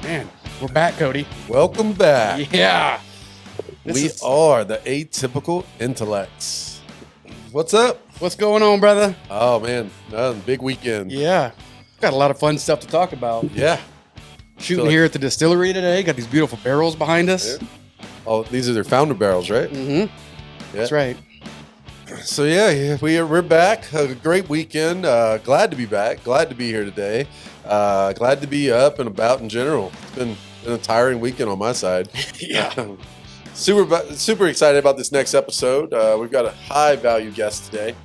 Man, we're back, Cody. Welcome back. Yeah. We are the Atypical Intellects. What's up? What's going on, brother? Oh, man. Big weekend. Yeah. Got a lot of fun stuff to talk about. Yeah. Shooting here at the distillery today. Got these beautiful barrels behind us. Yeah. Oh, these are their founder barrels, right? Mm-hmm. Yeah. That's right. So, yeah, we're back. A great weekend. Glad to be back. Glad to be here today. Glad to be up and about in general. It's been a tiring weekend on my side. Yeah. Super excited about this next episode. We've got a high-value guest today.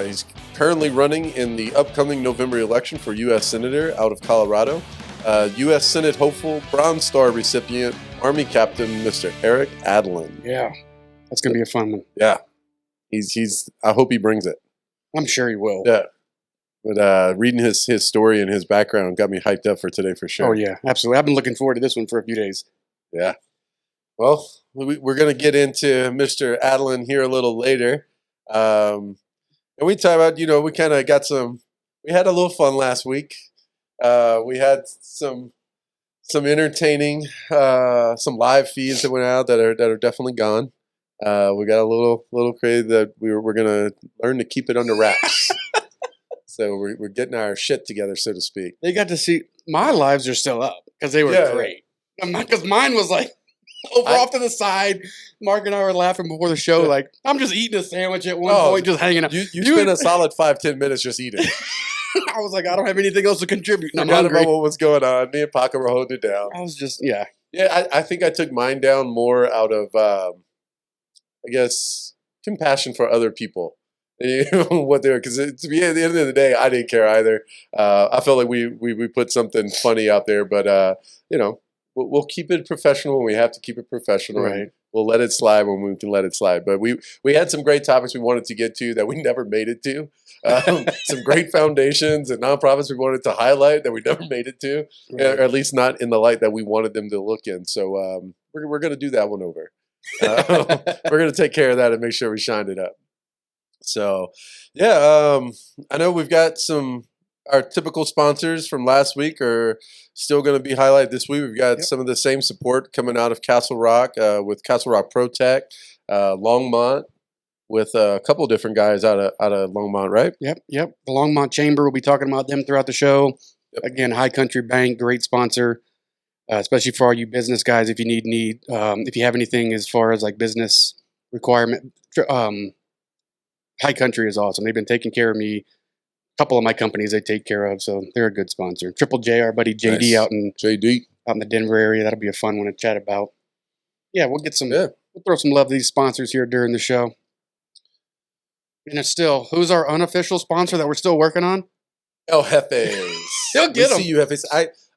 He's currently running in the upcoming November election for U.S. Senator out of Colorado. U.S. Senate hopeful, Bronze Star recipient, Army Captain Mr. Erik Aadland. Yeah. That's going to be a fun one. Yeah. He's. I hope he brings it. I'm sure he will. Yeah. But reading his story and his background got me hyped up for today for sure. Oh, yeah. Absolutely. I've been looking forward to this one for a few days. Yeah. Well, we're going to get into Mr. Aadland here a little later. And we talk about, we kind of got we had a little fun last week. We had some entertaining, some live feeds that went out that are definitely gone. We got a little crazy that we're going to learn to keep it under wraps. So we're getting our shit together, so to speak. They got to see, my lives are still up because they were great. Because mine was like, off to the side. Mark and I were laughing before the show. Like, I'm just eating a sandwich at one point, just hanging out. You spent a solid 5-10 minutes just eating. I was like, I don't have anything else to contribute. I'm Forgot hungry. about what was going on. Me and Paco were holding it down. I was just, yeah. Yeah, I think I took mine down more out of, I guess, compassion for other people. What they were, because to be at the end of the day, I didn't care either. I felt like we put something funny out there, but we'll keep it professional when we have to keep it professional. Right. We'll let it slide when we can let it slide. But we had some great topics we wanted to get to that we never made it to. Some great foundations and nonprofits we wanted to highlight that we never made it to, or at least not in the light that we wanted them to look in. So we're going to do that one over. We're going to take care of that and make sure we shine it up. So, yeah, I know we've got our typical sponsors from last week are still going to be highlighted this week. We've got some of the same support coming out of Castle Rock with Castle Rock Pro Tech, Longmont with a couple of different guys out of Longmont, right? Yep. The Longmont Chamber, we'll be talking about them throughout the show. Yep. Again, High Country Bank, great sponsor, especially for all you business guys. If you need, if you have anything as far as like business requirement, High Country is awesome. They've been taking care of me. A couple of my companies they take care of, so they're a good sponsor. Triple J, our buddy JD out in the Denver area. That'll be a fun one to chat about. Yeah, we'll get some. Yeah. We'll throw some love to these sponsors here during the show. And it's still, who's our unofficial sponsor that we're still working on? El Jefes. They'll get them. See you, Jefes.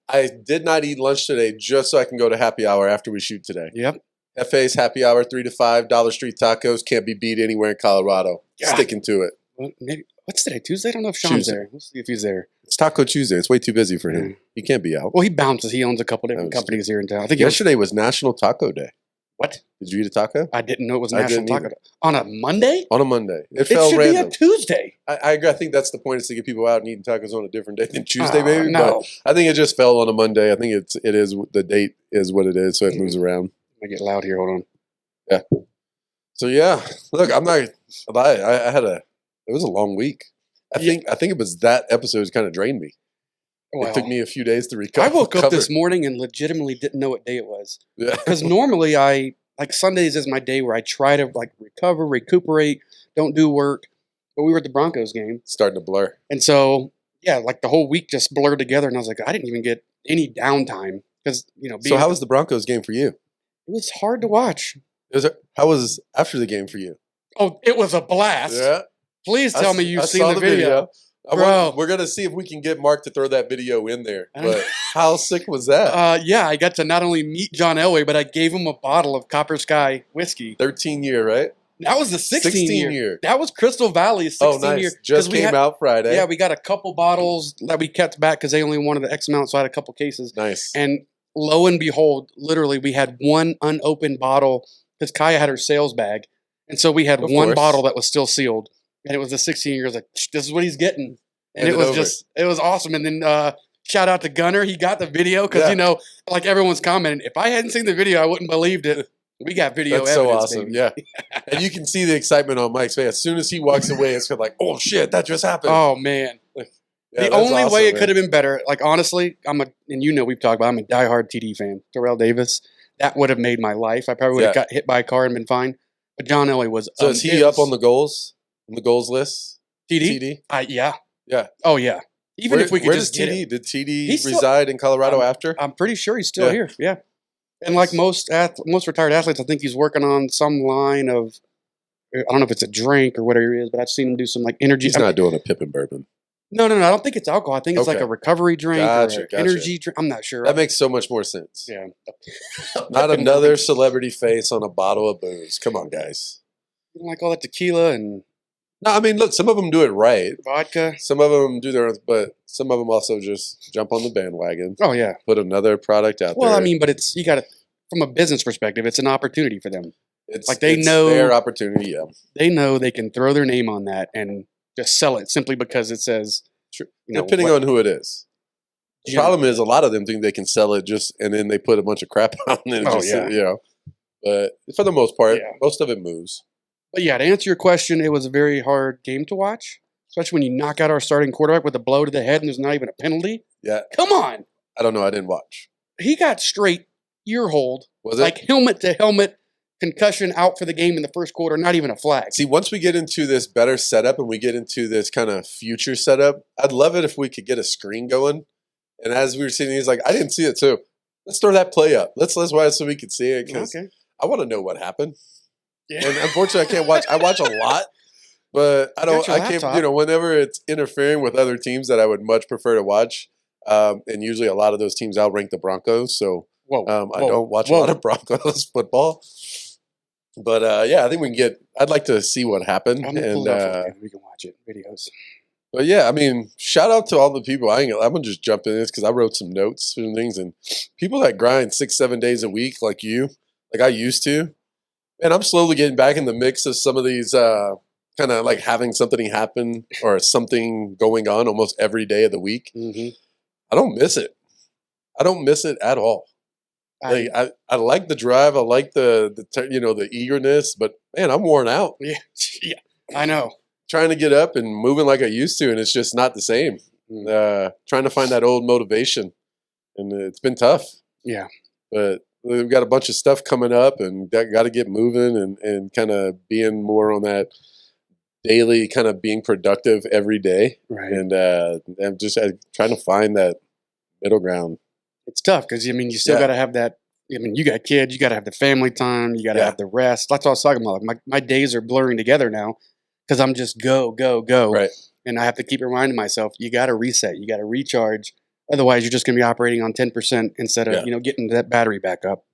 I did not eat lunch today just so I can go to happy hour after we shoot today. Yep. Jefes happy hour, 3 to 5, Dollar Street tacos, can't be beat anywhere in Colorado. Yeah. Sticking to it. Well, maybe what's today? Tuesday? I don't know if Sean's there. We'll see if he's there. It's Taco Tuesday. It's way too busy for him. He can't be out. Well, he bounces. He owns a couple different companies here in town. I think yesterday was National Taco Day. What? Did you eat a taco? I didn't know it was National Taco Day. On a Monday? On a Monday. It felt random. Be a Tuesday. I agree. I think that's the point, is to get people out and eating tacos on a different day than Tuesday, maybe. No. But I think it just fell on a Monday. I think it is the date is what it is, so it moves around. I get loud here. Hold on. Yeah. So yeah, look, I'm not. It was a long week. I think it was that episode kind of drained me. Well, it took me a few days to recover. I woke up this morning and legitimately didn't know what day it was. Yeah. Because normally Sundays is my day where I try to recover, recuperate, don't do work. But we were at the Broncos game. Starting to blur. And so, yeah, the whole week just blurred together. And I was like, I didn't even get any downtime. Because, So how was the Broncos game for you? It was hard to watch. How was after the game for you? Oh, it was a blast. Yeah. Please tell me you've seen the video. Bro. We're going to see if we can get Mark to throw that video in there. But how sick was that? Yeah, I got to not only meet John Elway, but I gave him a bottle of Copper Sky whiskey. 13-year, right? That was the 16-year. That was Crystal Valley's 16-year. Just came out Friday. Yeah, we got a couple bottles that we kept back because they only wanted the X amount, so I had a couple cases. Nice. And lo and behold, literally, we had one unopened bottle because Kaya had her sales bag. And so we had one bottle that was still sealed. And it was the 16 years. Like, this is what he's getting. And it was awesome. And then shout out to Gunner. He got the video because, like everyone's commenting, if I hadn't seen the video, I wouldn't believed it. We got video That's evidence, so awesome. baby. Yeah. And you can see the excitement on Mike's face. As soon as he walks away, it's kind of like, oh, shit, that just happened. Oh, man. The only way it could have been better, like, honestly, we've talked about, I'm a diehard TD fan. Terrell Davis. That would have made my life. I probably would have got hit by a car and been fine. But John Elway was. So is he up on the goals? On the goals list? TD? Yeah. Yeah. Oh, yeah. Even if we could just TD? Did TD reside in Colorado after? I'm pretty sure he's still here. Yeah. And like most retired athletes, I think he's working on some line of, I don't know if it's a drink or whatever it is, but I've seen him do some like energy. He's not doing a Pippin bourbon. No. I don't think it's alcohol. I think it's like a recovery drink or an energy drink. I'm not sure. That makes so much more sense. Yeah. Not another celebrity face on a bottle of booze. Come on, guys. You don't like all that tequila and... No, I mean, look, some of them do it right. Vodka. Some of them do their, but some of them also just jump on the bandwagon. Oh, yeah. Put another product out there. Well, I mean, but you got to, from a business perspective, it's an opportunity for them. It's know their opportunity, yeah. They know they can throw their name on that and just sell it simply because it says, depending on who it is. The problem is a lot of them think they can sell it and then they put a bunch of crap on it. But for the most part, most of it moves. But yeah, to answer your question, it was a very hard game to watch, especially when you knock out our starting quarterback with a blow to the head and there's not even a penalty. Yeah. Come on. I don't know. I didn't watch. He got straight ear hold. Was it? Like helmet to helmet, concussion out for the game in the first quarter, not even a flag. See, once we get into this better setup and we get into this kind of future setup, I'd love it if we could get a screen going. And as we were seeing, he's like, I didn't see it too. Let's throw that play up. Let's watch so we can see it because I want to know what happened. Yeah. And unfortunately, I can't watch. I watch a lot, but I can't. Whenever it's interfering with other teams that I would much prefer to watch, and usually a lot of those teams outrank the Broncos, so I don't watch a lot of Broncos football. But I think we can get. I'd like to see what happened, and we can watch it videos. But yeah, I mean, shout out to all the people. I'm gonna just jump in this because I wrote some notes and things, and people that grind 6-7 days a week like you, like I used to. And I'm slowly getting back in the mix of some of these kind of like having something happen or something going on almost every day of the week. Mm-hmm. I don't miss it. I don't miss it at all. I like the drive. I like the eagerness, but man, I'm worn out. Yeah, I know. Trying to get up and moving like I used to, and it's just not the same. Trying to find that old motivation, and it's been tough. Yeah, but we've got a bunch of stuff coming up and got to get moving and kind of being more on that daily kind of being productive every day. Right. And I'm just trying to find that middle ground. It's tough because, you still got to have that. You got kids, you got to have the family time, you got to have the rest. That's what I was talking about. Like my days are blurring together now because I'm just go. Right. And I have to keep reminding myself, you got to reset, you got to recharge. Otherwise, you're just going to be operating on 10% instead of, getting that battery back up.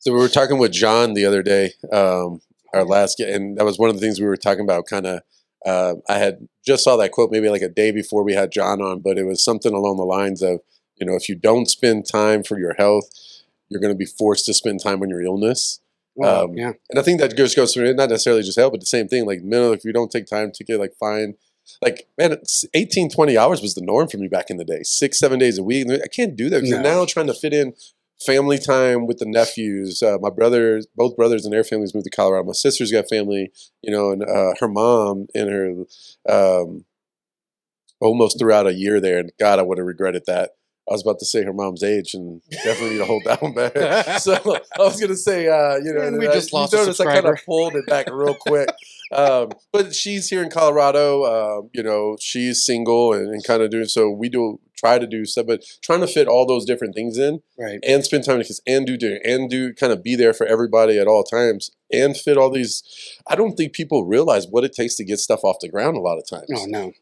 So we were talking with John the other day, our last, and that was one of the things we were talking about. Kind of, I had just saw that quote maybe like a day before we had John on, but it was something along the lines of, if you don't spend time for your health, you're going to be forced to spend time on your illness. And I think that just goes through not necessarily just health, but the same thing. Like, if you don't take time to get man, 18, 20 hours was the norm for me back in the day. 6-7 days a week. I can't do that because now I'm trying to fit in family time with the nephews. My brothers, both brothers and their families moved to Colorado. My sister's got family, and her mom and her almost throughout a year there. And God, I would have regretted that. I was about to say her mom's age, and definitely need to hold that one back. So I was going to say, and we just lost a subscriber. I kind of pulled it back real quick. But she's here in Colorado. She's single and kind of doing so. We try to do stuff, but trying to fit all those different things in, right? And spend time with kids, and do kind of be there for everybody at all times, and fit all these. I don't think people realize what it takes to get stuff off the ground a lot of times. Oh no.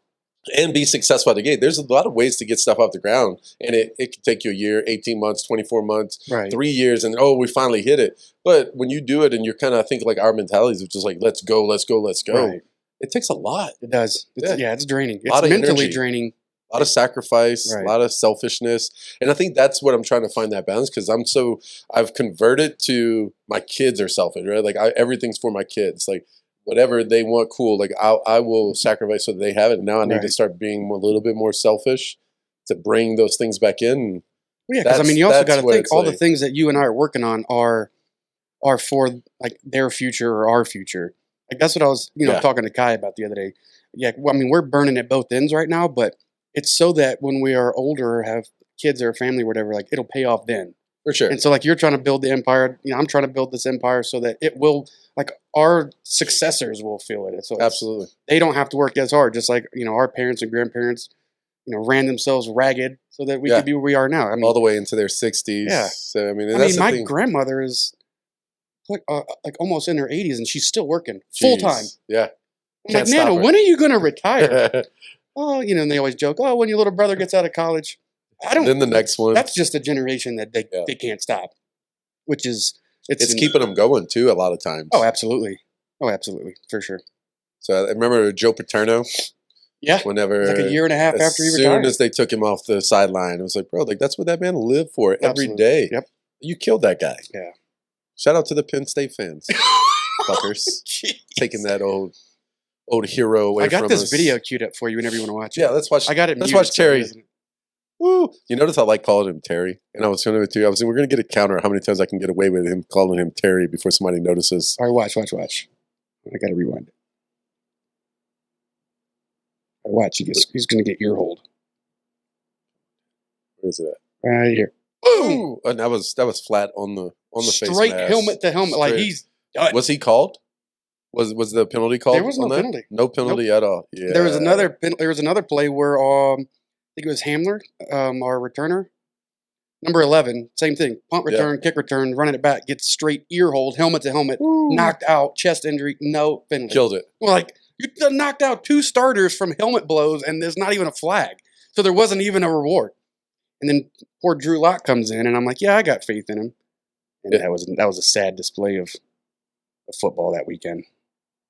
And be successful at the gate. There's a lot of ways to get stuff off the ground, and it can take you a year, 18 months, 24 months, right. 3 years, and we finally hit it. But when you do it, and you're kind of think like our mentality is just like let's go. Right. It takes a lot. It does. It's draining. It's mentally energy. Draining. A lot of sacrifice, right. A lot of selfishness, and I think that's what I'm trying to find that balance because I've converted to my kids are selfish, right? Like everything's for my kids, like. Whatever they want, cool. Like I will sacrifice so that they have it. And now I need to start being a little bit more selfish to bring those things back in. Well, yeah, because I mean, you also got to think all like, the things that you and I are working on are for like their future or our future. Like that's what I was, talking to Kai about the other day. Yeah, well, I mean, we're burning at both ends right now, but it's so that when we are older, or have kids or a family, or whatever, like it'll pay off then. For sure. And so, like, you're trying to build the empire. I'm trying to build this empire so that it will, like, our successors will feel it. So absolutely, they don't have to work as hard. Just like our parents and grandparents, ran themselves ragged so that we could be where we are now. I mean, all the way into their 60s. Yeah. So I mean, my grandmother is like almost in her 80s, and she's still working full time. Yeah. I'm like, Nana, when are you going to retire? Oh, and they always joke, oh, when your little brother gets out of college. Then the next one. That's just a generation that they can't stop, which is it's keeping them going too. A lot of times. Oh, absolutely, for sure. So I remember Joe Paterno. Yeah, whenever like a year and a half after he retired. As soon as they took him off the sideline, it was like, bro, like that's what that man lived for every day. Yep, you killed that guy. Yeah. Shout out to the Penn State fans, fuckers, taking that old hero away from us. I got this video queued up for you whenever you want to watch it. Yeah, let's watch. I got it. Let's watch Terry. Woo! You notice I like calling him Terry, and I was telling him too. We're gonna get a counter how many times I can get away with him calling him Terry before somebody notices. All right, watch. I got to rewind it. All right, watch. He's gonna get ear hold. Where is it at? Right here. Boom! And that was flat on the face. Straight helmet to helmet, like he's done. Was he called? Was the penalty called? There was no penalty. No penalty at all. Yeah. There was another play where I think it was Hamler, our returner. Number 11, same thing. Punt return, kick return, running it back, gets straight ear hold, helmet to helmet, knocked out, chest injury, no penalty. Killed it. Well, like, you knocked out 2 starters from helmet blows, and there's not even a flag. So there wasn't even a reward. And then poor Drew Lock comes in, and I'm like, yeah, I got faith in him. And that was a sad display of football that weekend.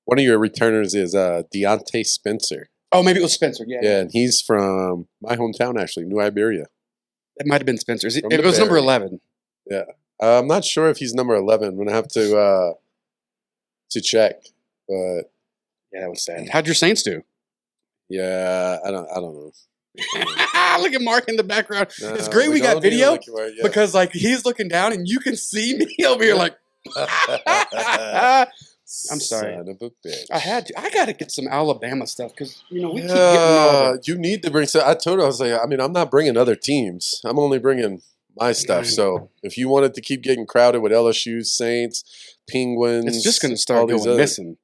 One of your returners is Deontay Spencer. Oh, maybe it was Spencer. Yeah, and he's from my hometown, actually, New Iberia. It might have been Spencer. It was number 11. Yeah, I'm not sure if he's number 11. I'm gonna have to check. But yeah, that was sad. How'd your Saints do? Yeah, I don't know. Look at Mark in the background. It's great we got video because like he's looking down and you can see me over here like. I'm sorry. Son of a bitch. I got to get some Alabama stuff because we keep getting all you need to bring. So I told her, I was like, I mean, I'm not bringing other teams. I'm only bringing my stuff. So if you wanted to keep getting crowded with LSU, Saints, Penguins, it's just going to start going missing.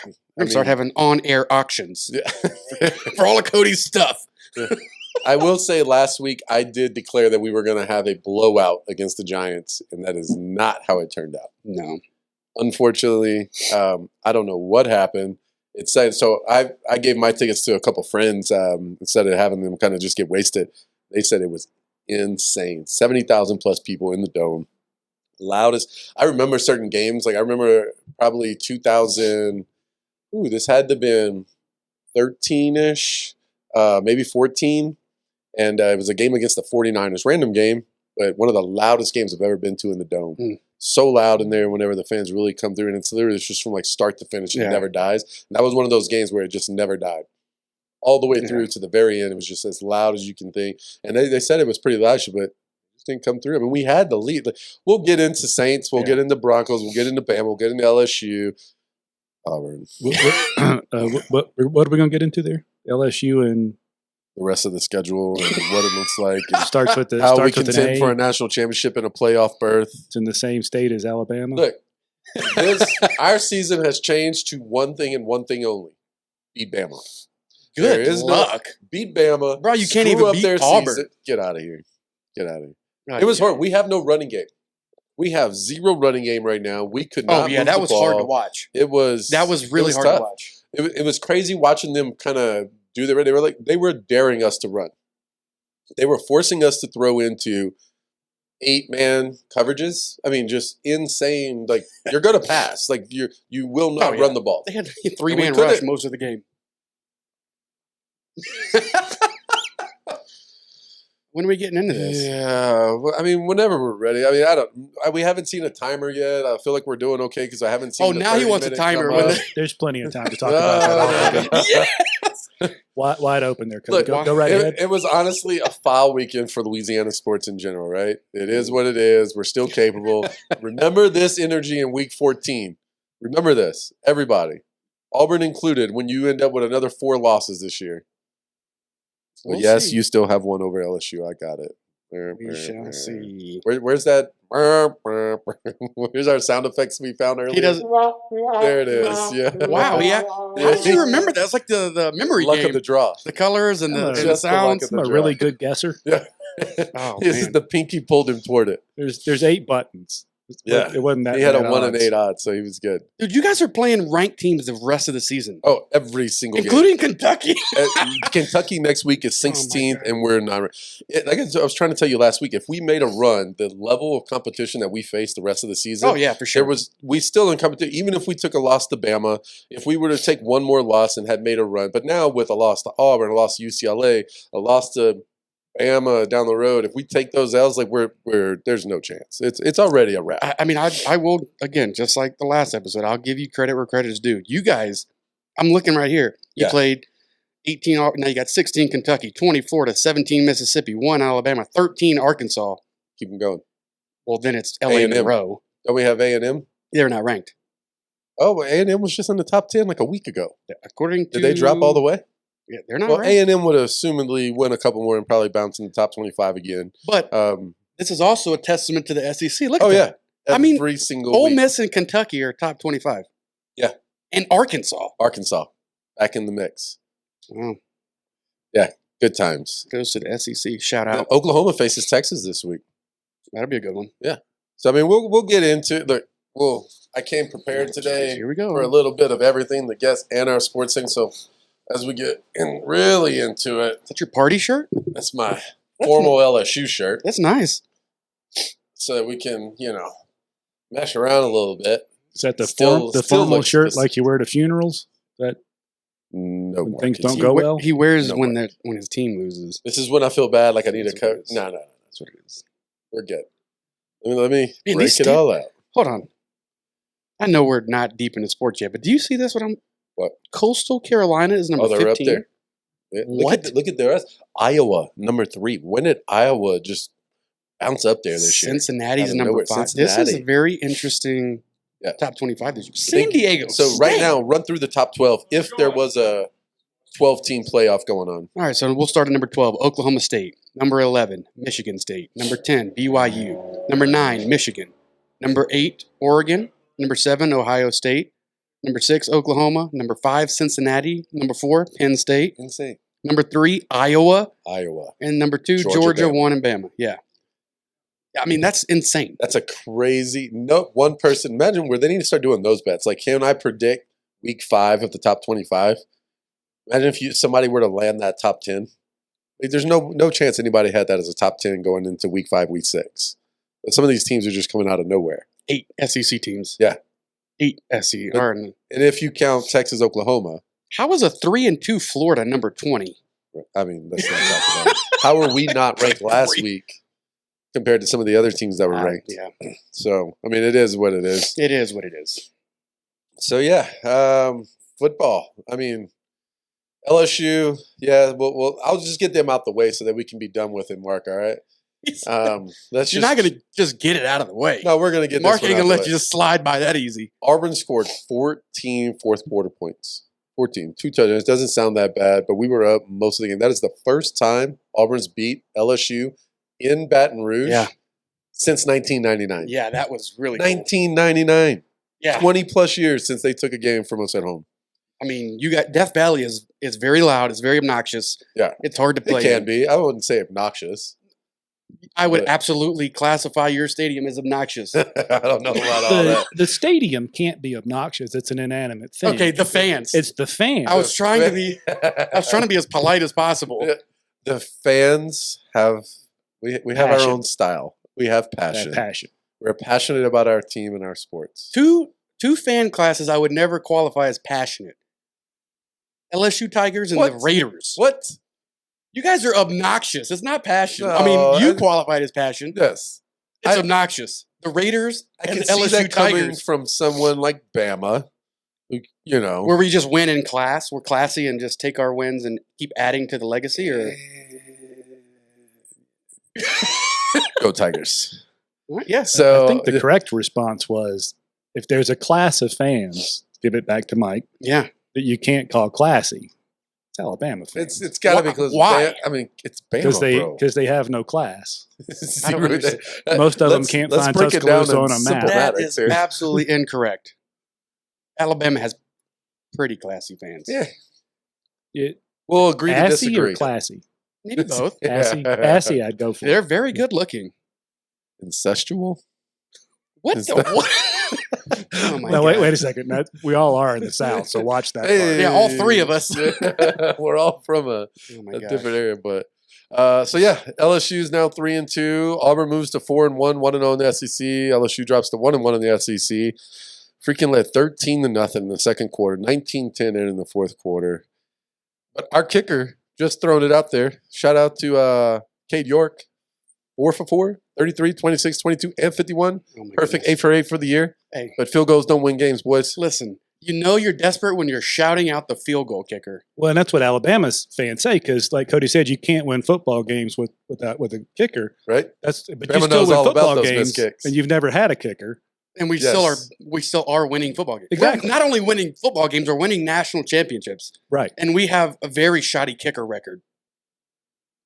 I'm going to start having on-air auctions for all of Cody's stuff. I will say last week I did declare that we were going to have a blowout against the Giants, and that is not how it turned out. No. Unfortunately, I don't know what happened. It said so. I gave my tickets to a couple friends instead of having them kind of just get wasted. They said it was insane. 70,000 plus people in the dome. Loudest. I remember certain games. Like I remember probably 2000. This had to have been 13-ish, maybe 14. And it was a game against the 49ers. Random game, but one of the loudest games I've ever been to in the dome. So loud in there whenever the fans really come through. And it's literally just from like start to finish. It never dies. And that was one of those games where it just never died. All the way through to the very end. It was just as loud as you can think. And they said it was pretty loud, but it just didn't come through. I mean, we had the lead. Like, we'll get into Saints. We'll get into Broncos. We'll get into Bama. We'll get into LSU. Auburn. What are we going to get into there? LSU and the rest of the schedule and what it looks like. It starts with how we contend for a national championship and a playoff berth. It's in the same state as Alabama. Look, our season has changed to one thing and one thing only: beat Bama. Good luck. Beat Bama, bro. You can't even beat Auburn. Season. Get out of here. Get out of here. It was hard. We have no running game. We have zero running game right now. We could not. Oh yeah, that was hard to watch. It was. That was really hard to watch. It was crazy watching them kind of do their. They were daring us to run. They were forcing us to throw into 8-man coverages. I mean, just insane. Like you're gonna pass. Like you will not run the ball. They had a 3-man rush most of the game. When are we getting into this? Yeah, I mean, whenever we're ready. I mean, we haven't seen a timer yet. I feel like we're doing okay because I haven't seen. Oh, now he wants a timer. There's plenty of time to talk about that. Yes. Wide open there, Cody. Look, Go right ahead. it was honestly a foul weekend for Louisiana sports in general, right? It is what it is. We're still capable. Remember this energy in week 14. Remember this, everybody, Auburn included, when you end up with another 4 losses this year. Well, yes, see. you still have one over LSU. I got it. We shall see. Where's that? Where's our sound effects we found earlier? He doesn't. There it is. Yeah. Wow. Yeah. How did you remember that? It's like the memory Luck game. of the draw. The colors and the Just the luck sounds. of I'm a the really draw. good guesser. Yeah. Oh, This is man. the pinky pulled him toward it. There's 8 buttons. Yeah. It wasn't that He had a bad 1 and odds. 8 odds, so he was good. Dude, you guys are playing ranked teams the rest of the season, Oh, every single including Kentucky. game. Kentucky next week is Oh, my 16th, God. and we're not. Like I was trying to tell you last week, if we made a run, the level of competition that we faced the rest of the season, Oh yeah, for sure. we still in competition. Even if we took a loss to Bama, if we were to take one more loss and had made a run, but now with a loss to Auburn, a loss to UCLA, a loss to Bama down the road, if we take those L's, like we're there's no chance. It's already a wrap. I mean, I will, again, just like the last episode, I'll give you credit where credit is due. You guys, I'm looking right here. You Yeah. played 18, now you got 16 Kentucky, 24 to 17 Mississippi, 1 Alabama, 13 Arkansas. Keep them going. Well, then it's LA in a A&M. row. Don't we have A&M? They're not ranked. Oh, A&M was just in the top 10 like a week ago. According to. Did they drop all the way? Yeah, they're not Well, ranked. A&M would have assumedly win a couple more and probably bounce in the top 25 again. But Um, this is also a testament to the SEC. Look at oh, yeah. that. I mean, Every single Ole week. Miss and Kentucky are top 25. Yeah. And Arkansas. Arkansas, back in the mix. Wow. Good times. Goes to the SEC. Shout out. Oklahoma faces Texas this week. That'll be a good one. So, I mean, we'll get into look. Well, I came prepared today Here we go. for a little bit of everything, the guests and our sports thing. So, as we get really into it, Is that your party shirt? that's my formal LSU shirt, That's nice. so that we can, mesh around a little bit. Is that the Still formal looks shirt this- like you wear to funerals? That No When more. things don't He, go we- well? he wears No when more. when his team loses. This is when I feel bad, like I need a That's what it coat. is. No. That's what it is. We're good. Let me Man, break these it all out. Hold on. I know we're not deep into sports yet, but do you see this? What? Coastal Carolina is number Oh, they're 15. up there. Yeah, What? Look at their rest. Iowa, number 3. When did Iowa just bounce up there this year? Cincinnati's Out of number nowhere. 5. This is a Cincinnati. very interesting Yeah. top 25 this year. San Diego. So right State. now, run through the top 12 if there was a 12-team playoff going on. All right, so we'll start at number 12, Oklahoma State. Number 11, Michigan State. Number 10, BYU. Number 9, Michigan. Number 8, Oregon. Number 7, Ohio State. Number 6, Oklahoma. Number 5, Cincinnati. Number 4, Penn State. Insane. Number 3, Iowa. Iowa. And number 2, Georgia, Georgia, Bama. 1, and Bama. Yeah. I mean, that's insane. That's a crazy. No one person. Imagine where they need to start doing those bets. Like, can I predict week 5 of the top 25? Imagine if somebody were to land that top 10. Like, there's no chance anybody had that as a top 10 going into week 5, week 6. But some of these teams are just coming out of nowhere. 8 SEC teams. Yeah. 8 SEC. But- All right. And if you count Texas, Oklahoma, How was a 3-2 Florida number 20? I mean, let's not talk about it. How are we not ranked last week compared to some of the other teams that were ranked? Yeah, So, I mean, it is what it is. it is what it is. So, yeah, football. I mean, LSU, yeah, well, I'll just get them out the way so that we can be done with it, Mark, all right? Let's You're just, not going to just get it out of the way. No, we're going to get Mark this one ain't out going to the let way. you just slide by that easy. Auburn scored 14 fourth quarter points. 14, 2 touchdowns. Doesn't sound that bad, but we were up most of the game. That is the first time Auburn's beat LSU in Baton Rouge Yeah. since 1999. Yeah, that was really cool. 1999. Yeah. 20 plus years since they took a game from us at home. I mean, you got Death Valley is very loud. It's very obnoxious. Yeah. It's hard to It play. can in. be. I wouldn't say obnoxious. I would but- absolutely classify your stadium as obnoxious. I don't know about all that. the stadium can't be obnoxious. It's an inanimate thing. Okay, the fans. It's the fans. I was trying to be as polite as possible. Yeah. The fans have we have Passion. our own style. We have passion. That passion. We're passionate about our team and our sports. Two fan classes I would never qualify as passionate. LSU Tigers and the What? Raiders. What? You guys are obnoxious. It's not passion. No, I mean, you I- qualified as passion. Yes. It's I- obnoxious. The Raiders I and can the see LSU that coming Tigers. from someone like Bama, You know, Where we just win in class, we're classy and just take our wins and keep adding to the legacy, or go Tigers. yeah. So I think the correct response was, if there's a class of fans, give it back to Mike, Yeah. that you can't call classy. It's Alabama fans. it's got to be because Why? I mean, it's Bama, Because bro. they have no class. I don't understand. Most of them can't find break it down Tuscaloosa on in a simple map. That is matters here. absolutely incorrect. Alabama has pretty classy fans. Yeah, It, we'll agree to assy disagree. or classy? Maybe both. Assy, I'd go for. They're very good looking. Incestual. What Is the that- what? Oh my No, God. wait a second. We all are in the South, so watch that. part. Yeah, all three of us. We're all from a Oh my gosh. different area, but so yeah, LSU is now 3-2. Auburn moves to 4-1, 1-0 in the SEC. LSU drops to 1-1 in the SEC. Freaking led 13-0 in the second quarter, 19-10 in the fourth quarter. But our kicker just throwing it out there. Shout out to Cade York, 4 for 4, 33, 26, 22, and 51. Oh my Perfect goodness. 8 for 8 for the year. Hey, But field goals don't win games, boys. listen, you know you're desperate when you're shouting out the field goal kicker. Well, and that's what Alabama's fans say, because, like Cody said, you can't win football games with a kicker. Right? But Bama you still knows win all about football those games, missed kicks. and you've never had a kicker. And we Yes. still are winning football games. Exactly. We're not only winning football games, we're winning national championships. Right. And we have a very shoddy kicker record.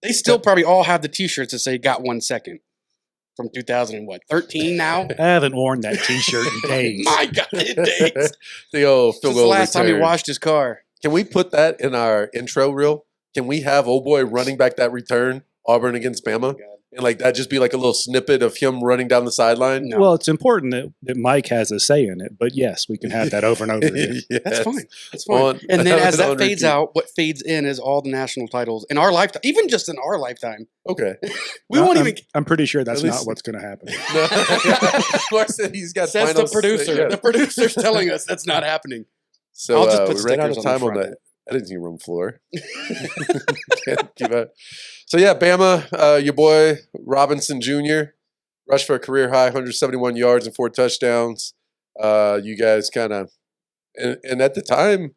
They still probably all have the T-shirts that say "Got 1 second" from 2013 now. I haven't worn that T-shirt in days. My God, it dates. The old Since field the goal last time he return. washed his car. Can we put that in our intro reel? Can we have old boy running back that return, Auburn against Bama? And like that just be like a little snippet of him running down the sideline? No. Well, it's important that Mike has a say in it, but yes, we can have that over and over again. Yes. That's fine. That's fine. On- And then as that on fades repeat. out, what fades in is all the national titles in our lifetime, even just in our lifetime. Okay. We won't even. I'm pretty sure that's At least- not what's going to happen. of course, he's got Says the final producer. say, yeah. The producer's telling us that's not happening. So I'll just put we ran out stickers of on the time on front. that editing room floor. Can't keep up. So yeah, Bama, your boy Robinson Jr. rushed for a career high 171 yards and 4 touchdowns. You guys kind of, and at the time,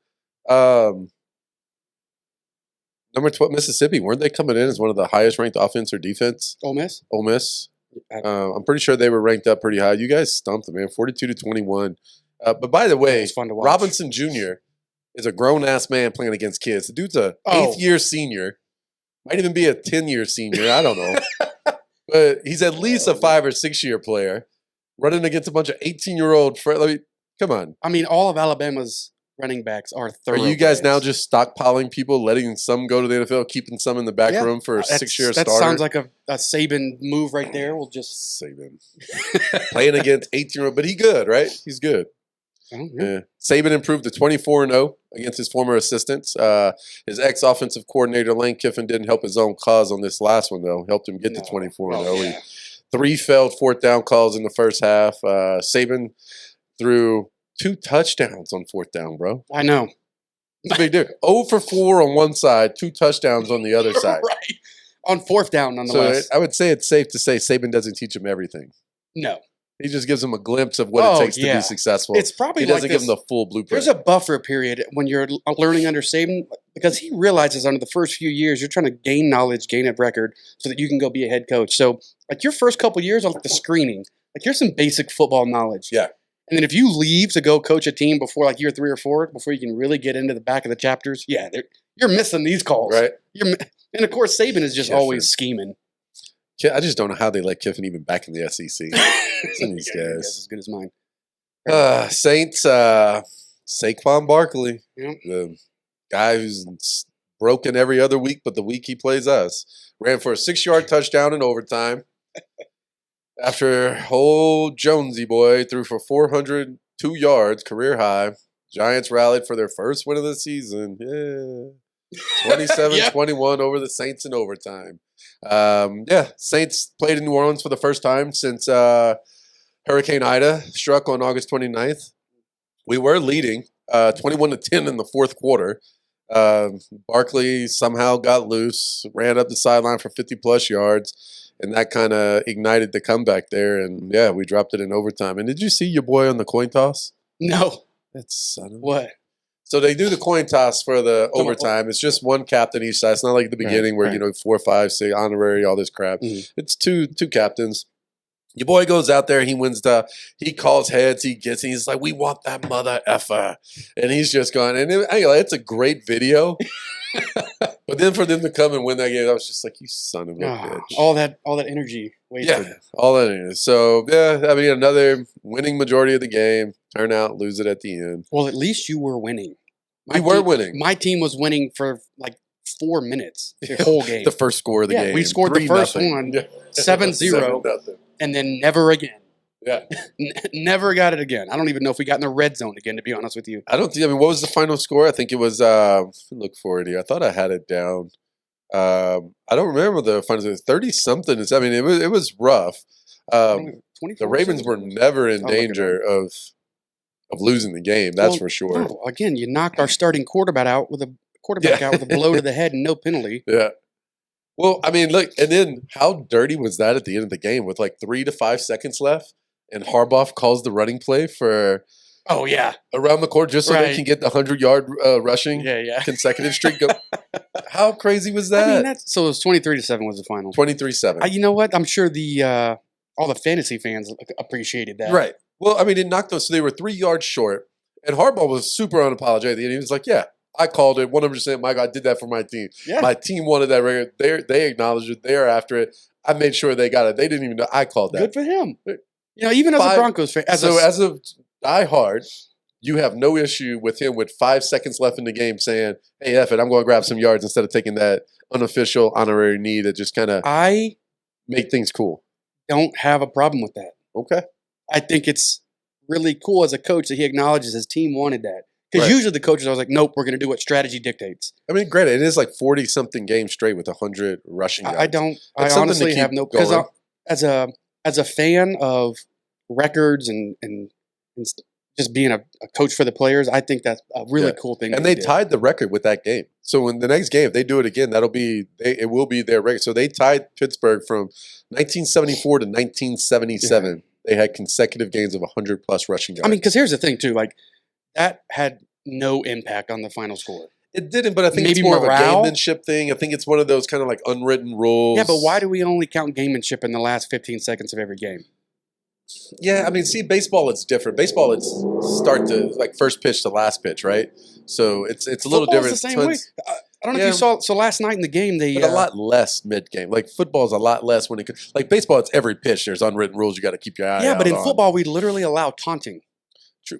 number 12 Mississippi, weren't they coming in as one of the highest ranked offense or defense? Ole Miss. Ole Miss. I'm pretty sure they were ranked up pretty high. You guys stumped them, man, 42-21. But by the way, was fun to watch. Robinson Jr. is a grown ass man playing against kids. The dude's a Oh. 8th year senior, might even be a 10-year senior. I don't know, but he's at least a 5 or 6 year player running against a bunch of 18-year-old. Come on, I mean, all of Alabama's running backs are are thoroughbreds. you guys now just stockpiling people, letting some go to the NFL, keeping some in the back Yeah. room for a That's- 6-year That starter? sounds like a Saban move right there. We'll just Saban playing against 18-year-old, but he good, right? He's good. oh, yeah. Yeah. Saban improved to 24-0 against his former assistants. His ex-offensive coordinator, Lane Kiffin, didn't help his own cause on this last one, though. Helped him get to No. 24-0. Oh, yeah. 3 failed 4th down calls in the first half. Saban threw 2 touchdowns on 4th down, bro. I know. It's a big deal. 0 for 4 on one side, 2 touchdowns on the other side. Right. On 4th down, So nonetheless. I would say it's safe to say Saban doesn't teach him everything. No. He just gives him a glimpse of what Oh, it takes to yeah. be successful. It's probably He doesn't like give this. him the full blueprint. There's a buffer period when you're learning under Saban because he realizes under the first few years you're trying to gain knowledge, gain a record so that you can go be a head coach. So like your first couple years are like the screening. Like here's some basic football knowledge. Yeah. And then if you leave to go coach a team before like year 3 or 4, before you can really get into the back of the chapters, yeah, you're missing these calls. right? And of course Saban is just Kiffin. always scheming. I just don't know how they let Kiffin even back in the SEC. Some of these Yeah, guys. that's as good as mine. Saints, Saquon Barkley, Yeah. the guy who's broken every other week, but the week he plays us, ran for a 6-yard touchdown in overtime. After old Jonesy boy threw for 402 yards, career high. Giants rallied for their first win of the season. Yeah. 27-21 over the Saints in overtime. Saints played in New Orleans for the first time since Hurricane Ida struck on August 29th. We were leading 21-10 in the fourth quarter. Barkley somehow got loose, ran up the sideline for 50-plus yards, and that kind of ignited the comeback there. And, yeah, we dropped it in overtime. And did you see your boy on the coin toss? No. That's son of What? So they do the coin toss for the overtime. It's just one captain each side. It's not like the beginning where, 4, 5, 6, honorary, all this crap. Mhm. It's two captains. Your boy goes out there, he wins he calls heads, he's like, we want that mother effer. And he's just going, and it's a great video. But then for them to come and win that game, I was just like, you son of a bitch. All that energy wasted. Yeah, all that is. So, yeah, I mean, another winning majority of the game. Turn out, lose it at the end. Well, at least you were winning. We were winning. My team was winning for like 4 minutes the whole game. The first score of the game. We scored the first 3-0. one, Yeah. 7-0, 7-0. and then never again. Yeah. Never got it again. I don't even know if we got in the red zone again, to be honest with you. I don't think, what was the final score? I think it was, look for it here. I thought I had it down. I don't remember the final score. 30-something. I mean, it was rough. The Ravens were never in danger of losing the game. That's for sure. No, again, you knocked our starting quarterback out with a blow to the head and no penalty. Yeah. Well, I mean, look, and then how dirty was that at the end of the game with like 3 to 5 seconds left, and Harbaugh calls the running play for around the court just so they can get the 100-yard rushing consecutive streak. How crazy was that? I mean, so it was 23-7 was the final. 23-7. You know what? I'm sure all the fantasy fans appreciated that. Right. Well, I mean, it knocked them, so they were 3 yards short, and Harbaugh was super unapologetic, and he was like, yeah, I called it 100%. Mike, I did that for my team. Yeah. My team wanted that record. They acknowledged it. They're after it. I made sure they got it. They didn't even know I called that. Good for him. Even as a Broncos fan. As a diehard, you have no issue with him with 5 seconds left in the game saying, hey, F it, I'm going to grab some yards instead of taking that unofficial honorary knee that just kind of make things cool. Don't have a problem with that. Okay. I think it's really cool as a coach that he acknowledges his team wanted that. Because usually the coaches are like, nope, we're going to do what strategy dictates. I mean, granted, it is like 40-something games straight with 100 rushing yards. I honestly have no – because as a fan of records and just being a coach for the players, I think that's a really cool thing. And they tied the record with that game. So in the next game, if they do it again, it will be their record. So they tied Pittsburgh from 1974 to 1977. Yeah. They had consecutive games of 100-plus rushing yards. I mean, because here's the thing, too. Like, that had no impact on the final score. It didn't, but I think it's more of a gamemanship thing. I think it's one of those kind of like unwritten rules. Yeah, but why do we only count gamemanship in the last 15 seconds of every game? Yeah, I mean, see, baseball, it's different. Baseball, it's start to, like, first pitch to last pitch, right? So it's a little different. The same way. I don't know if you saw. So last night in the game, but a lot less mid-game. Like, football's a lot less when it could. Like, baseball, it's every pitch. There's unwritten rules you got to keep your eye out on. Yeah, but in football, we literally allow taunting.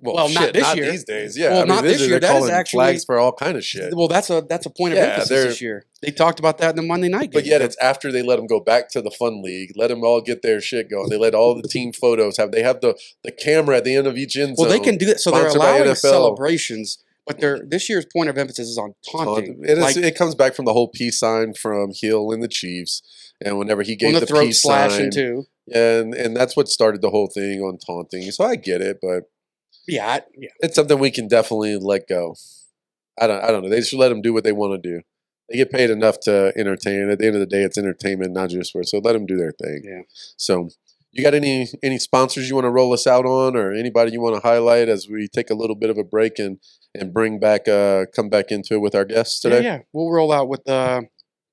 Well, not this year. These days, yeah. Well, not this year. That is actually flags for all kind of shit. Well, that's a point of emphasis this year. They talked about that in the Monday night game. But yet, it's after they let them go back to the fun league, let them all get their shit going. They let all the team photos they have the camera at the end of each end zone. Well, they can do that. So they're allowing celebrations, but this year's point of emphasis is on taunting. It comes back from the whole peace sign from Hill and the Chiefs, and whenever he gave the peace sign, too. and that's what started the whole thing on taunting. So I get it, but. Yeah. It's something we can definitely let go. I don't know. They should let them do what they want to do. They get paid enough to entertain. At the end of the day, it's entertainment, not just sport. So let them do their thing. Yeah. So you got any sponsors you want to roll us out on, or anybody you want to highlight as we take a little bit of a break and come back into it with our guests today? Yeah. We'll roll out with good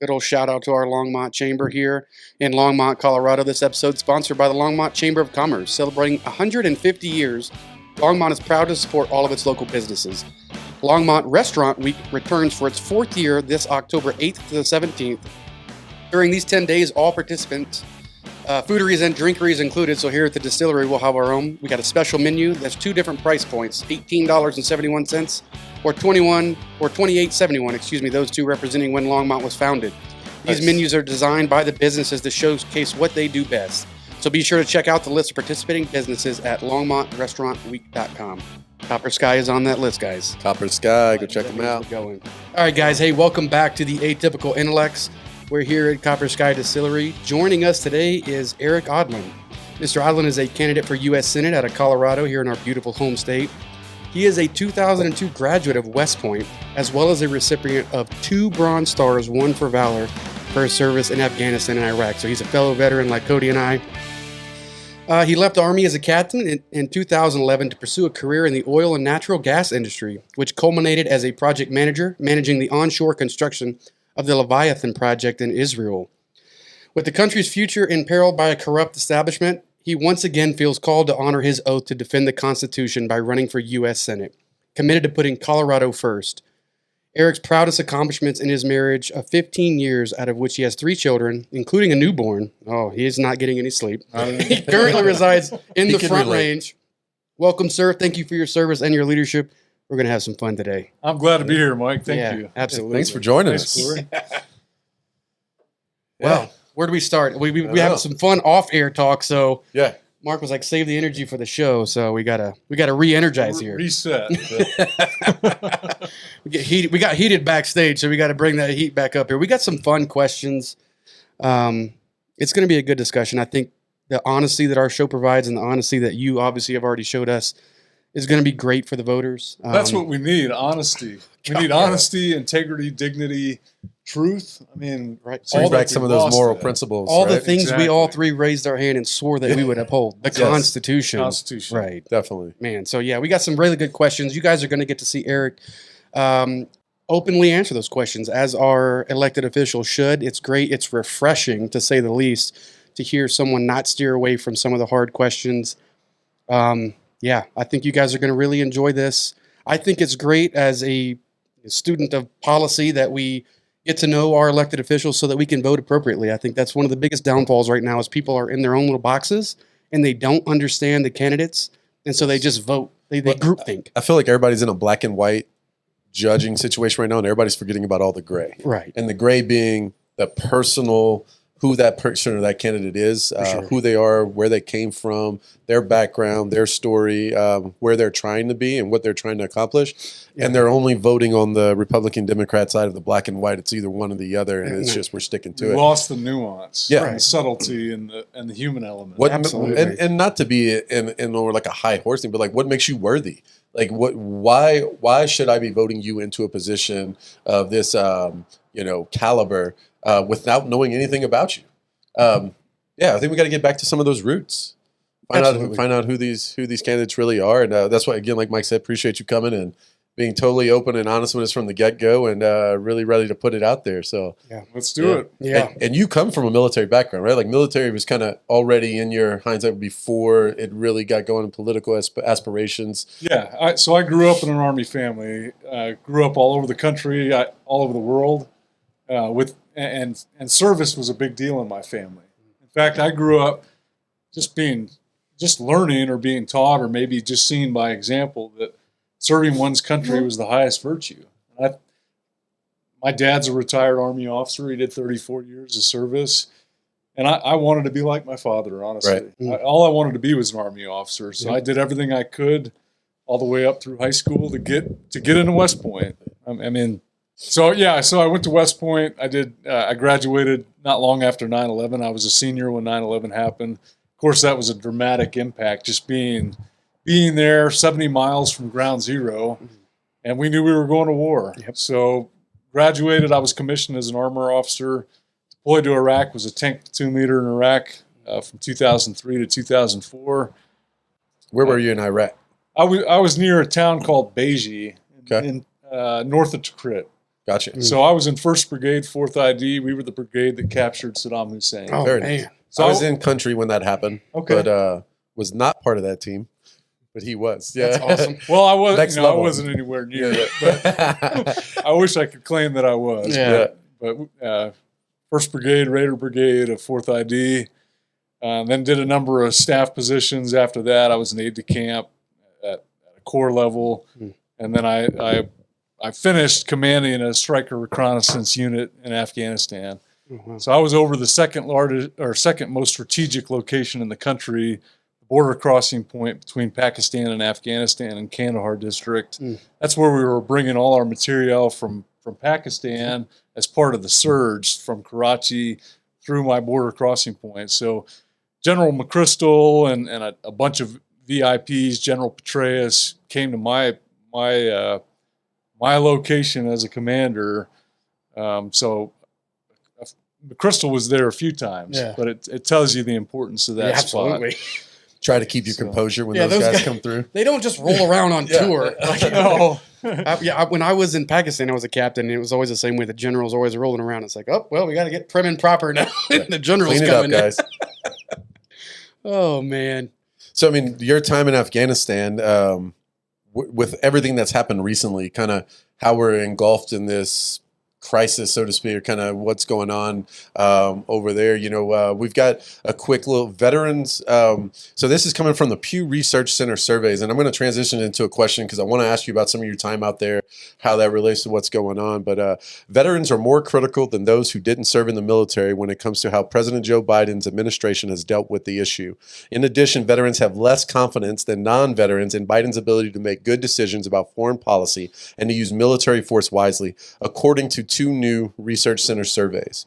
old shout out to our Longmont Chamber here in Longmont, Colorado. This episode sponsored by the Longmont Chamber of Commerce, celebrating 150 years. Longmont is proud to support all of its local businesses. Longmont Restaurant Week returns for its 4th year this October 8th to the 17th. During these 10 days, all participants, fooderies and drinkeries included, so here at the distillery we'll have our own. We got a special menu that's 2 different price points, $18.71 or $28.71, those two representing when Longmont was founded. These menus are designed by the businesses to showcase what they do best. So be sure to check out the list of participating businesses at longmontrestaurantweek.com. Copper Sky is on that list, guys. Copper Sky, go check them out. All right, guys. Hey, welcome back to the Atypical Intellects. We're here at Copper Sky Distillery. Joining us today is Erik Aadland. Mr. Aadland is a candidate for U.S. Senate out of Colorado here in our beautiful home state. He is a 2002 graduate of West Point, as well as a recipient of 2 Bronze Stars, 1 for valor for his service in Afghanistan and Iraq. So he's a fellow veteran like Cody and I. He left the Army as a captain in 2011 to pursue a career in the oil and natural gas industry, which culminated as a project manager managing the onshore construction of the Leviathan project in Israel. With the country's future imperiled by a corrupt establishment, he once again feels called to honor his oath to defend the Constitution by running for U.S. Senate, committed to putting Colorado first. Erik's proudest accomplishments in his marriage of 15 years, out of which he has 3 children, including a newborn. Oh, he is not getting any sleep. He currently resides in the Front Range. Welcome, sir. Thank you for your service and your leadership. We're going to have some fun today. I'm glad to be here, Mike. Thank you. Absolutely. Thanks for joining us. Corey. Well, where do we start? We have some fun off-air talk, so Yeah. Mark was like, save the energy for the show, so we gotta re-energize here. Reset. We got heated backstage, so we got to bring that heat back up here. We got some fun questions. It's going to be a good discussion. I think the honesty that our show provides and the honesty that you obviously have already showed us is going to be great for the voters. That's what we need, honesty. We need honesty, integrity, dignity, truth. I mean, right. Bring back some of those moral principles. All the right? things Exactly. we all 3 raised our hand and swore that we would uphold. The Constitution. Constitution. Right. Definitely. Man, so yeah, we got some really good questions. You guys are going to get to see Erik openly answer those questions, as our elected officials should. It's great. It's refreshing, to say the least, to hear someone not steer away from some of the hard questions. Yeah, I think you guys are going to really enjoy this. I think it's great as a student of policy that we get to know our elected officials so that we can vote appropriately. I think that's one of the biggest downfalls right now is people are in their own little boxes and they don't understand the candidates, and so they just vote. They groupthink. I feel like everybody's in a black and white judging situation right now, and everybody's forgetting about all the gray. Right. And the gray being the personal, who that person or that candidate is, who they are, where they came from, their background, their story, where they're trying to be and what they're trying to accomplish. Yeah. And they're only voting on the Republican Democrat side of the black and white. It's either one or the other, and it's just we're sticking to it. Lost the nuance, Yeah. and the subtlety, and the human element. Absolutely. And not to be in like a high horse thing, but like what makes you worthy? Like why should I be voting you into a position of this caliber without knowing anything about you? Yeah, I think we got to get back to some of those roots. Find out who these candidates really are, and that's why, again, like Mike said, appreciate you coming and being totally open and honest with us from the get-go, and really ready to put it out there. So yeah, let's do it. Yeah, and you come from a military background, right? Like military was kind of already in your hindsight before it really got going in political aspirations. Yeah, so I grew up in an Army family. Grew up all over the country, all over the world, and service was a big deal in my family. In fact, I grew up just learning or being taught or maybe just seeing by example that serving one's country was the highest virtue. My dad's a retired Army officer. He did 34 years of service. And I wanted to be like my father, honestly. Right. All I wanted to be was an Army officer. So I did everything I could all the way up through high school to get into West Point. So I went to West Point. I graduated not long after 9/11. I was a senior when 9/11 happened. Of course, that was a dramatic impact, just being there 70 miles from ground zero, and we knew we were going to war. Yep. So graduated. I was commissioned as an armor officer. Deployed to Iraq, was a tank platoon leader in Iraq from 2003 to 2004. Where were you in Iraq? I was near a town called Beji in north of Tikrit. Gotcha. So I was in 1st Brigade, 4th ID. We were the brigade that captured Saddam Hussein. Oh, Very man. nice. So I was in country when that happened, but was not part of that team. But he was. Yeah, that's awesome. Well, I was. Next I level. wasn't anywhere near it, but I wish I could claim that I was. Yeah. But 1st Brigade, Raider Brigade of 4th ID. Then did a number of staff positions after that. I was an aide-de-camp at a corps level. And then I finished commanding a striker reconnaissance unit in Afghanistan. Oh, wow. So I was over the second most strategic location in the country, the border crossing point between Pakistan and Afghanistan in Kandahar district. That's where we were bringing all our material from Pakistan as part of the surge from Karachi through my border crossing point. So General McChrystal and a bunch of VIPs, General Petraeus, came to my location as a commander. So McChrystal was there a few times, but it tells you the importance of that spot. Absolutely. Try to keep your composure when those guys come through. They don't just roll around on tour. Like, No. When I was in Pakistan, I was a captain, and it was always the same way. The general's always rolling around. It's like, oh, well, we got to get prim and proper now. The general's Clean it coming up, guys. Oh, man. So, I mean, your time in Afghanistan, with everything that's happened recently, kind of how we're engulfed in this crisis, so to speak, or kind of what's going on over there. You know, we've got a quick little veterans. So this is coming from the Pew Research Center surveys, and I'm going to transition into a question because I want to ask you about some of your time out there, how that relates to what's going on. But veterans are more critical than those who didn't serve in the military when it comes to how President Joe Biden's administration has dealt with the issue. In addition, veterans have less confidence than non-veterans in Biden's ability to make good decisions about foreign policy and to use military force wisely, according to 2 new Research Center surveys.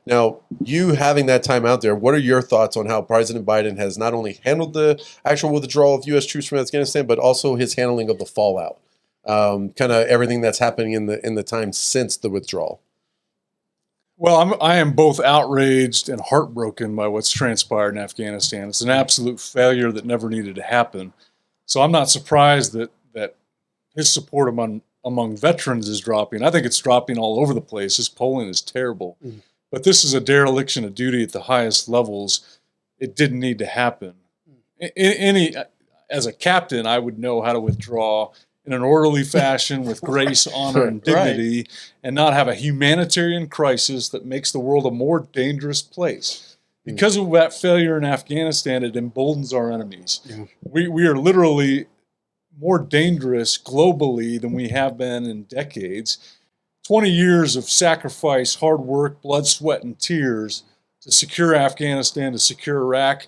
Now, you having that time out there, what are your thoughts on how President Biden has not only handled the actual withdrawal of U.S. troops from Afghanistan, but also his handling of the fallout, kind of everything that's happening in the time since the withdrawal? Well, I am both outraged and heartbroken by what's transpired in Afghanistan. It's an absolute failure that never needed to happen. So I'm not surprised that his support among veterans is dropping. I think it's dropping all over the place. His polling is terrible. Mm. But this is a dereliction of duty at the highest levels. It didn't need to happen. As a captain, I would know how to withdraw in an orderly fashion with grace, honor, and dignity, right, and not have a humanitarian crisis that makes the world a more dangerous place. Because of that failure in Afghanistan, it emboldens our enemies. Yeah. We are literally more dangerous globally than we have been in decades. 20 years of sacrifice, hard work, blood, sweat, and tears to secure Afghanistan, to secure Iraq,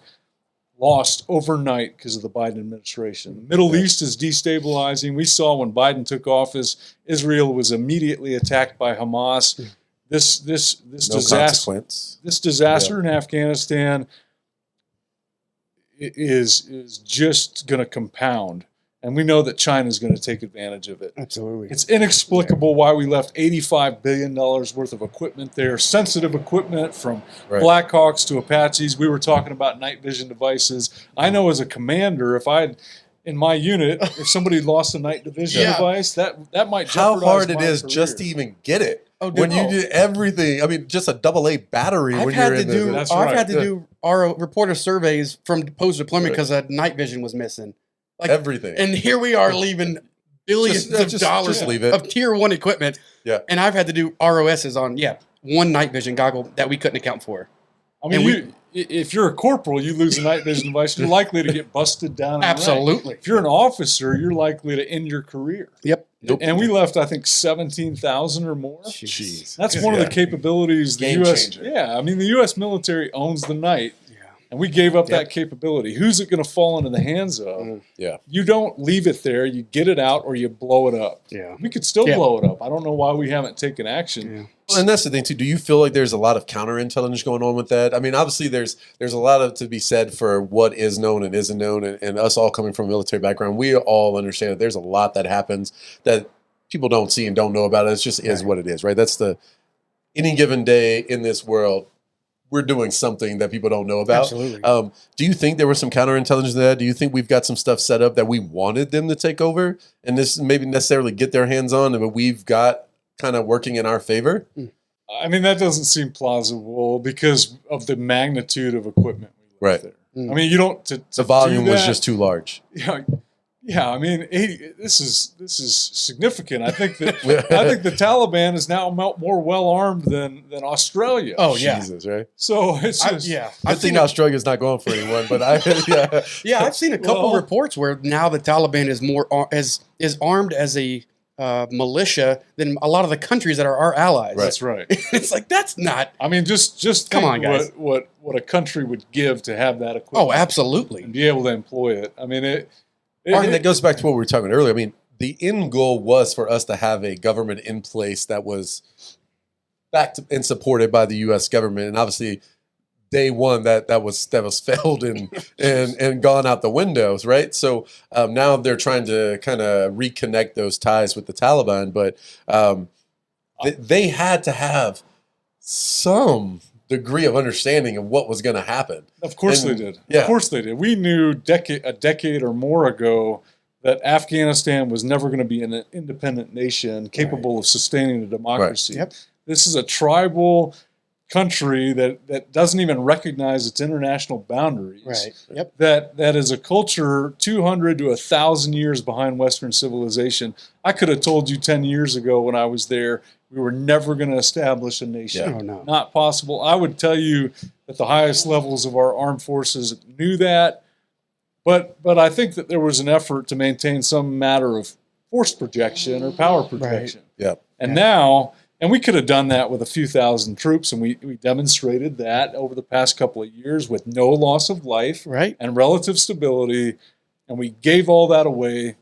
lost overnight because of the Biden administration. The Middle East is destabilizing. We saw when Biden took office, Israel was immediately attacked by Hamas. This disaster in Afghanistan is just going to compound. And we know that China is going to take advantage of it. Absolutely. It's inexplicable why we left $85 billion worth of equipment there, sensitive equipment from Blackhawks to Apaches. We were talking about night vision devices. I know as a commander, in my unit, if somebody lost a night vision device, that might jeopardize how hard it my is career. Just to even get it. When you do everything, I mean, just a AA battery. I've had to do our reporter surveys from post deployment because a night vision was missing. Like, everything. And here we are leaving billions of dollars of tier 1 equipment. Yeah. And I've had to do ROSs on, one night vision goggle that we couldn't account for. I mean, if you're a corporal, you lose a night vision device, you're likely to get busted down. Absolutely. If you're an officer, you're likely to end your career. Yep. And we left, I think, 17,000 or more. Jeez. That's one of the capabilities the U.S. Yeah, I mean, the U.S. military owns the night. And we gave up that capability. Who's it going to fall into the hands of? Yeah. You don't leave it there. You get it out or you blow it up. Yeah. We could still blow it up. I don't know why we haven't taken action. Yeah. Well, and that's the thing, too. Do you feel like there's a lot of counterintelligence going on with that? I mean, obviously, there's a lot to be said for what is known and isn't known. And us all coming from a military background, we all understand that there's a lot that happens that people don't see and don't know about. It just is what it is, right? That's any given day in this world, we're doing something that people don't know about. Absolutely. Do you think there was some counterintelligence to that? Do you think we've got some stuff set up that we wanted them to take over and this maybe necessarily get their hands on, but we've got kind of working in our favor? I mean, that doesn't seem plausible because of the magnitude of equipment we left there. I mean, you don't. The volume was just too large. Yeah, I mean, this is significant. I think that the Taliban is now more well armed than Australia. Oh yeah, Jesus, right? So it's just I think Australia's not going for anyone, but I've seen a couple reports where now the Taliban is more is armed as a militia than a lot of the countries that are our allies. That's right. It's like that's not. I mean, just come on, guys. What a country would give to have that equipment. Oh, absolutely, and be able to employ it. I mean and that goes back to what we were talking earlier. I mean, the end goal was for us to have a government in place that was backed and supported by the U.S. government, and obviously, day one that was failed and gone out the windows, right? So now they're trying to kind of reconnect those ties with the Taliban, but they had to have some degree of understanding of what was going to happen. Of course And, they did. yeah. Of course they did. We knew a decade or more ago that Afghanistan was never going to be an independent nation capable of sustaining a democracy. Yep. This is a tribal country that doesn't even recognize its international boundaries. Right. Yep. That is a culture 200 to 1,000 years behind Western civilization. I could have told you 10 years ago when I was there, we were never going to establish a nation. Oh, no. Not possible. I would tell you that the highest levels of our armed forces knew that, but I think that there was an effort to maintain some matter of force projection or power projection. Yeah. And now, and we could have done that with a few thousand troops, and we demonstrated that over the past couple of years with no loss of life Right. and relative stability, and we gave all that away.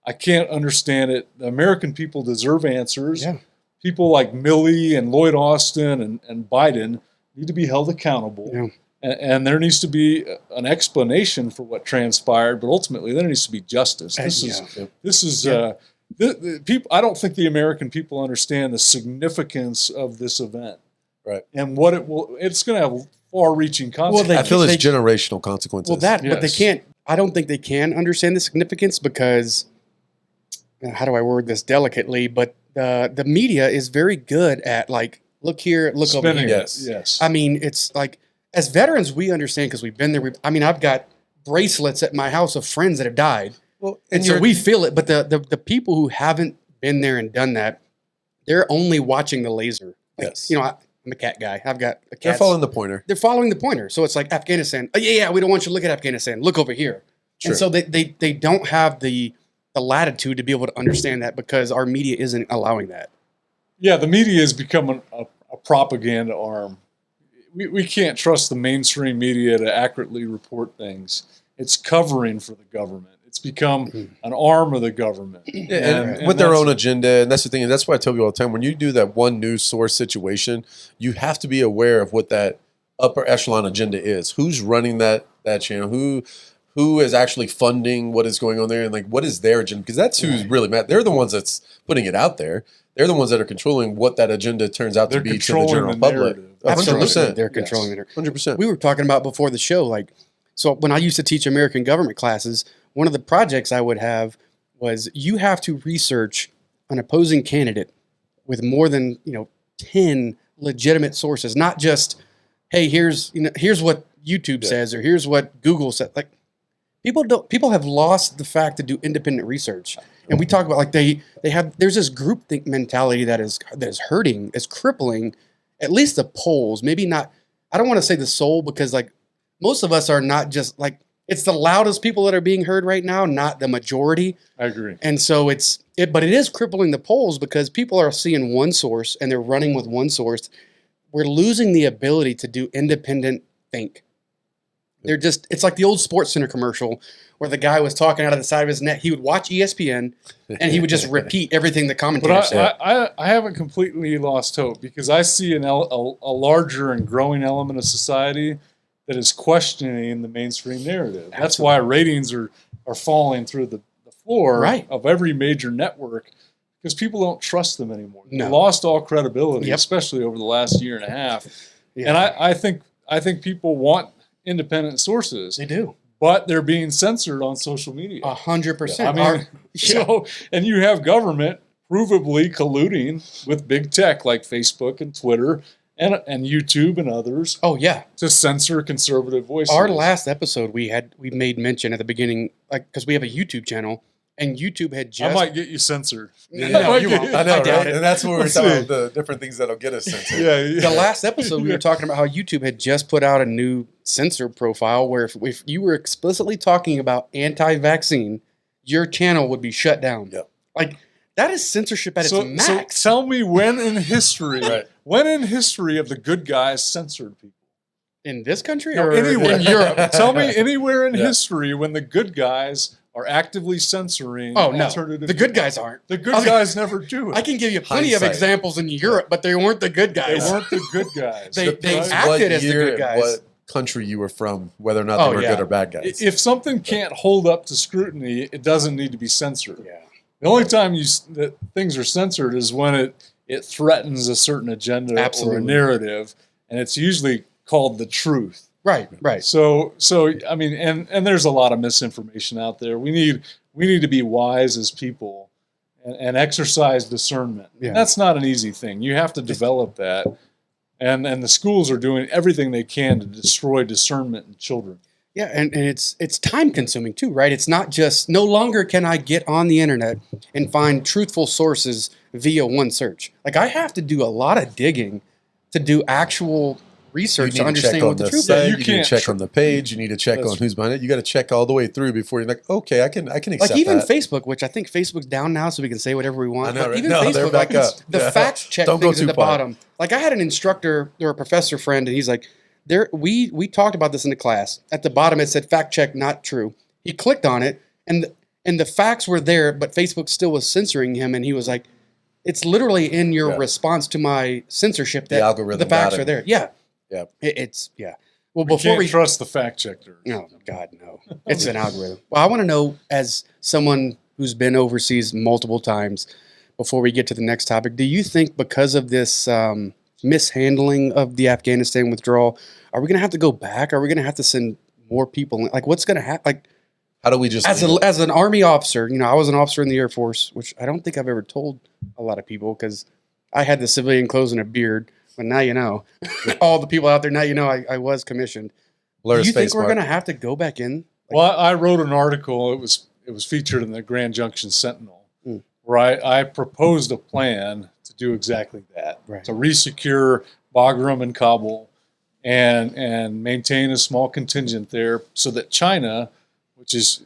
I can't understand it. The American people deserve answers. Yeah. People like Milley and Lloyd Austin and Biden need to be held accountable. Yeah. And there needs to be an explanation for what transpired, but ultimately there needs to be justice. People. I don't think the American people understand the significance of this event, Right. and what it will. It's going to have far-reaching consequences. I feel it's generational consequences. Well, but they Yes. can't. I don't think they can understand the significance because, how do I word this delicately? But the media is very good at like, look here, look over Spinning here. it. Yes. I mean, it's like as veterans, we understand because we've been there. I mean, I've got bracelets at my house of friends that have died, well, and so we feel it. But the people who haven't been there and done that, they're only watching the laser. Like, Yes. You know, I'm a cat guy. I've got a cat. they're following the pointer. They're following the pointer. So it's like Afghanistan. Oh, yeah, we don't want you to look at Afghanistan. Look over here. Sure. And so they don't have the latitude to be able to understand that because our media isn't allowing that. Yeah, the media has become a propaganda arm. We can't trust the mainstream media to accurately report things. It's covering for the government. It's become an arm of the government. And with their own agenda. And that's the thing. And that's why I tell people all the time, when you do that one news source situation, you have to be aware of what that upper echelon agenda is. Who's running that channel? Who is actually funding what is going on there? And like, what is their agenda? Because that's who's really mad. They're the ones that's putting it out there. They're the ones that are controlling what that agenda turns out to be to the general public. narrative. 100%. They're controlling the narrative. 100%. We were talking about before the show, like, so when I used to teach American government classes, one of the projects I would have was you have to research an opposing candidate with more than 10 legitimate sources, not just, hey, here's what YouTube says or here's what Google said. Like people have lost the fact to do independent research, and we talk about like there's this groupthink mentality that is hurting, is crippling, at least the polls. Maybe not. I don't want to say the soul because like most of us are not just like. It's the loudest people that are being heard right now, not the majority. I agree. And so but it is crippling the polls because people are seeing one source and they're running with one source. We're losing the ability to do independent think. It's like the old Sports Center commercial where the guy was talking out of the side of his neck. He would watch ESPN and he would just repeat everything the commentator said. But I haven't completely lost hope because I see a larger and growing element of society that is questioning the mainstream narrative. Absolutely. That's why ratings are falling through the floor of every major network because people don't trust them anymore. No. They lost all credibility, especially over the last year and a half. Yeah. And I think people want independent sources. They do. But they're being censored on social media. 100%. I mean, and you have government provably colluding with big tech like Facebook and Twitter and YouTube and others. Oh yeah, to censor conservative voices. Our last episode, we made mention at the beginning, like because we have a YouTube channel, and YouTube had just. I might get you censored. No, you won't. I know, I doubt right? it. And that's where we're talking about the different things that'll get us censored. Yeah. The last episode, we were talking about how YouTube had just put out a new censor profile where if you were explicitly talking about anti-vaccine, your channel would be shut down. Yep. Like. That is censorship at its max. So tell me when in history, of the good guys censored people? In this country or anywhere in Europe? Tell me anywhere in history when the good guys are actively censoring alternative. The good guys aren't. The good guys never do it. I can give you plenty of examples in Europe, but they weren't the good guys. They weren't the good guys. they acted as the good guys. What country you were from, whether or not they were good or bad guys. If something can't hold up to scrutiny, it doesn't need to be censored. Yeah. The only time things are censored is when it threatens a certain agenda or a narrative, and it's usually called the truth. Right. So I mean, and there's a lot of misinformation out there. We need to be wise as people and exercise discernment. Yeah. And that's not an easy thing. You have to develop that. And the schools are doing everything they can to destroy discernment in children. Yeah, and it's time consuming too, right? It's not just no longer can I get on the internet and find truthful sources via one search. Like I have to do a lot of digging to do actual research to understand what the truth site, is. you need to check on the page. You need to check on who's behind it. You got to check all the way through before you're like, okay, I can accept like even that. Facebook, which I think Facebook's down now, so we can say whatever we want. I know, But right? even No, they're Facebook, back like up. the fact check Don't go things at too the far. bottom. Like I had an instructor or a professor friend, and he's like, we talked about this in the class. At the bottom, it said fact check, not true. He clicked on it, and the facts were there, but Facebook still was censoring him, and he was like, it's literally in your response to my censorship that The algorithm the facts got are it. there. Yeah. Yeah. It's Well, We before can't trust the fact checker. Oh, God, no. It's an algorithm. Well, I want to know, as someone who's been overseas multiple times, before we get to the next topic, do you think because of this mishandling of the Afghanistan withdrawal, are we going to have to go back? Are we going to have to send more people? Like, what's going to happen? Like, How do we just as an Army officer, I was an officer in the Air Force, which I don't think I've ever told a lot of people because I had the civilian clothes and a beard. But now you know, all the people out there, now you know I was commissioned. Do you think we're going to have to go back in? Well, I wrote an article. It was featured in the Grand Junction Sentinel, where I proposed a plan to do exactly that, to resecure Bagram and Kabul and maintain a small contingent there so that China, which is,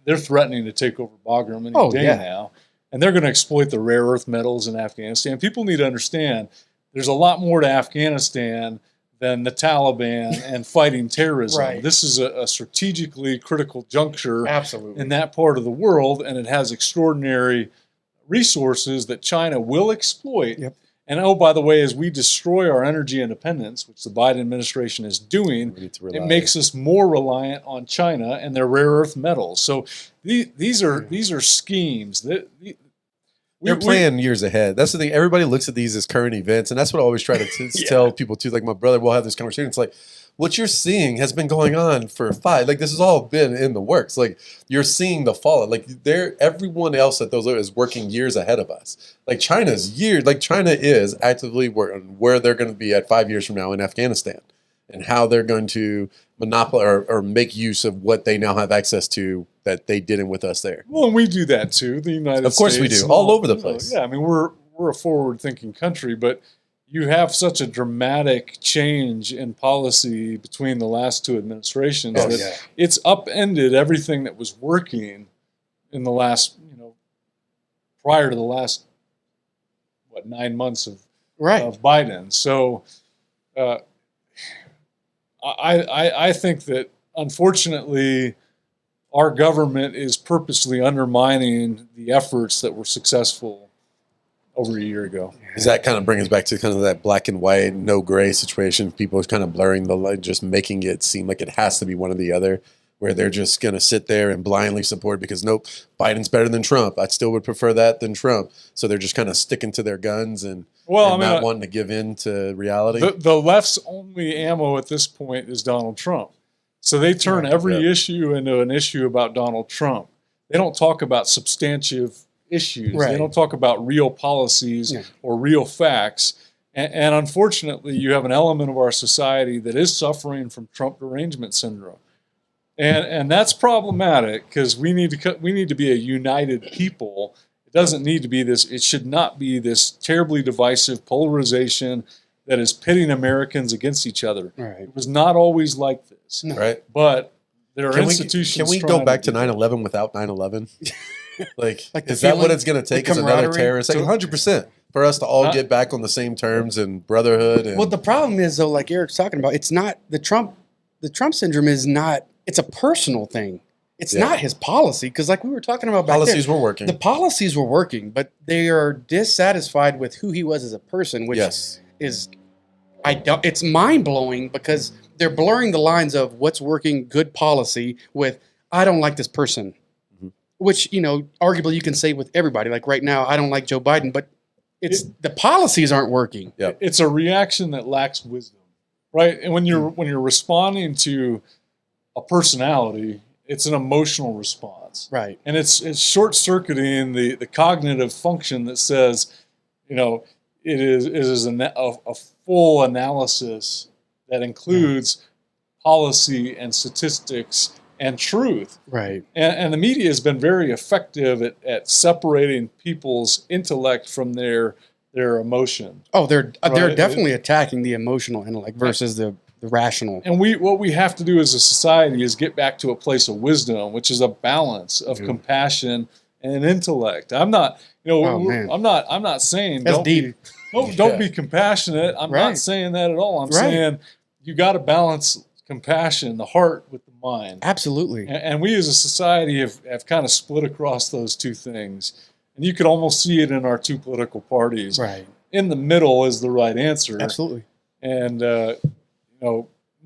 they're threatening to take over Bagram any day now, and they're going to exploit the rare earth metals in Afghanistan. People need to understand there's a lot more to Afghanistan than the Taliban and fighting terrorism. Right. This is a strategically critical juncture Absolutely. in that part of the world, and it has extraordinary resources that China will exploit. Yep. And oh, by the way, as we destroy our energy independence, which the Biden administration is doing, it makes us more reliant on China and their rare earth metals. So these are schemes that. They're playing years ahead. That's the thing. Everybody looks at these as current events, and that's what I always try to tell people too. Like my brother, we'll have this conversation. It's like, what you're seeing has been going on for like this has all been in the works. Like you're seeing the fallout. Like everyone else at those is working years ahead of us. Like China is actively working where they're going to be at 5 years from now in Afghanistan, and how they're going to monopolize or make use of what they now have access to that they didn't with us there. Well, and we do that too. The United States. Of course we do. All over the place. Yeah, I mean, we're a forward-thinking country, but you have such a dramatic change in policy between the last two administrations that it's upended everything that was working in the last, prior to the last, 9 months of Biden. So I think that, unfortunately, our government is purposely undermining the efforts that were successful over a year ago. Does that kind of bring us back to kind of that black and white, no gray situation? People kind of blurring the line, just making it seem like it has to be one or the other, where they're just going to sit there and blindly support because, nope, Biden's better than Trump. I still would prefer that than Trump. So they're just kind of sticking to their guns and not wanting to give in to reality. The left's only ammo at this point is Donald Trump. So they turn every issue into an issue about Donald Trump. They don't talk about substantive issues. Right. They don't talk about real policies or real facts. And unfortunately, you have an element of our society that is suffering from Trump derangement syndrome. And that's problematic because we need to be a united people. It doesn't need to be this. It should not be this terribly divisive polarization that is pitting Americans against each other. Right. It was not always like this. No. Right. But there are institutions. Can we go back to 9/11 without 9/11? Like is that what it's going to take? Is another terrorist? Like 100% for us to all get back on the same terms and brotherhood. And well, the problem is though, like Eric's talking about, it's not the Trump syndrome is not. It's a personal thing. It's not his policy because, like we were talking about, policies were working. The policies were working, but they are dissatisfied with who he was as a person, which is it's mind blowing because they're blurring the lines of what's working good policy with I don't like this person, which arguably you can say with everybody. Like right now, I don't like Joe Biden, but the policies aren't working. Yep. It's a reaction that lacks wisdom. right? And when you're responding to a personality, it's an emotional response, Right. and it's short-circuiting the cognitive function that says, it is a full analysis that includes policy and statistics and truth. Right. And the media has been very effective at separating people's intellect from their emotion. Oh, they're Right. definitely attacking the emotional intellect versus the rational. And what we have to do as a society is get back to a place of wisdom, which is a balance of compassion and intellect. I'm not, man. I'm not saying That's deep. Don't be compassionate. I'm Right. not saying that at all. I'm Right. saying you got to balance compassion, the heart with the mind. Absolutely. And we as a society have kind of split across those two things. And you could almost see it in our two political parties. Right. In the middle is the right answer. Absolutely. And,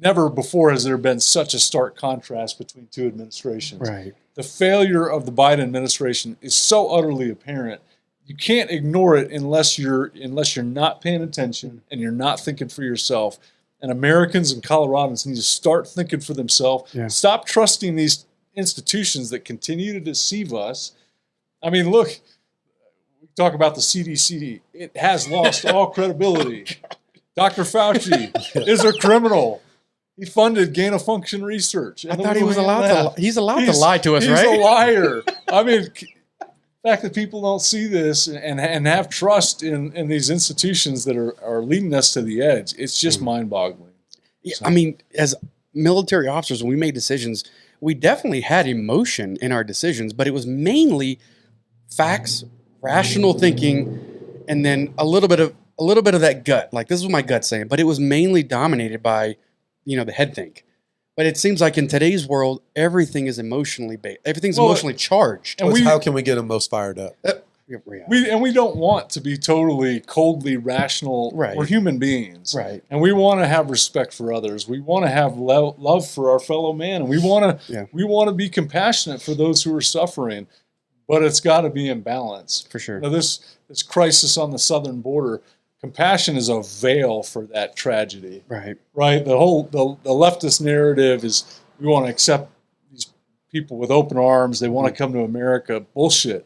never before has there been such a stark contrast between two administrations. Right. The failure of the Biden administration is so utterly apparent. You can't ignore it unless you're not paying attention and you're not thinking for yourself. And Americans and Coloradans need to start thinking for themselves. Yeah. Stop trusting these institutions that continue to deceive us. I mean, look, we talk about the CDC. It has lost all credibility. Dr. Fauci is a criminal. He funded gain-of-function research. I thought he was allowed to. He's allowed to lie to us, he's right? He's a liar. I mean, the fact that people don't see this and have trust in these institutions that are leading us to the edge, it's just mind-boggling. Yeah, So- I mean, as military officers, when we made decisions, we definitely had emotion in our decisions, but it was mainly facts, rational thinking, and then a little bit of that gut. Like, this is what my gut's saying, but it was mainly dominated by, the head think. But it seems like in today's world, everything is emotionally based. Everything's emotionally charged. And How can we get them most fired up? We don't want to be totally coldly rational. Right. We're human beings, Right. And we want to have respect for others. We want to have love for our fellow man, and we want to be compassionate for those who are suffering. But it's got to be in balance. For sure. Now, this crisis on the southern border, compassion is a veil for that tragedy. Right. Right. The leftist narrative is we want to accept these people with open arms. They want to come to America. Bullshit.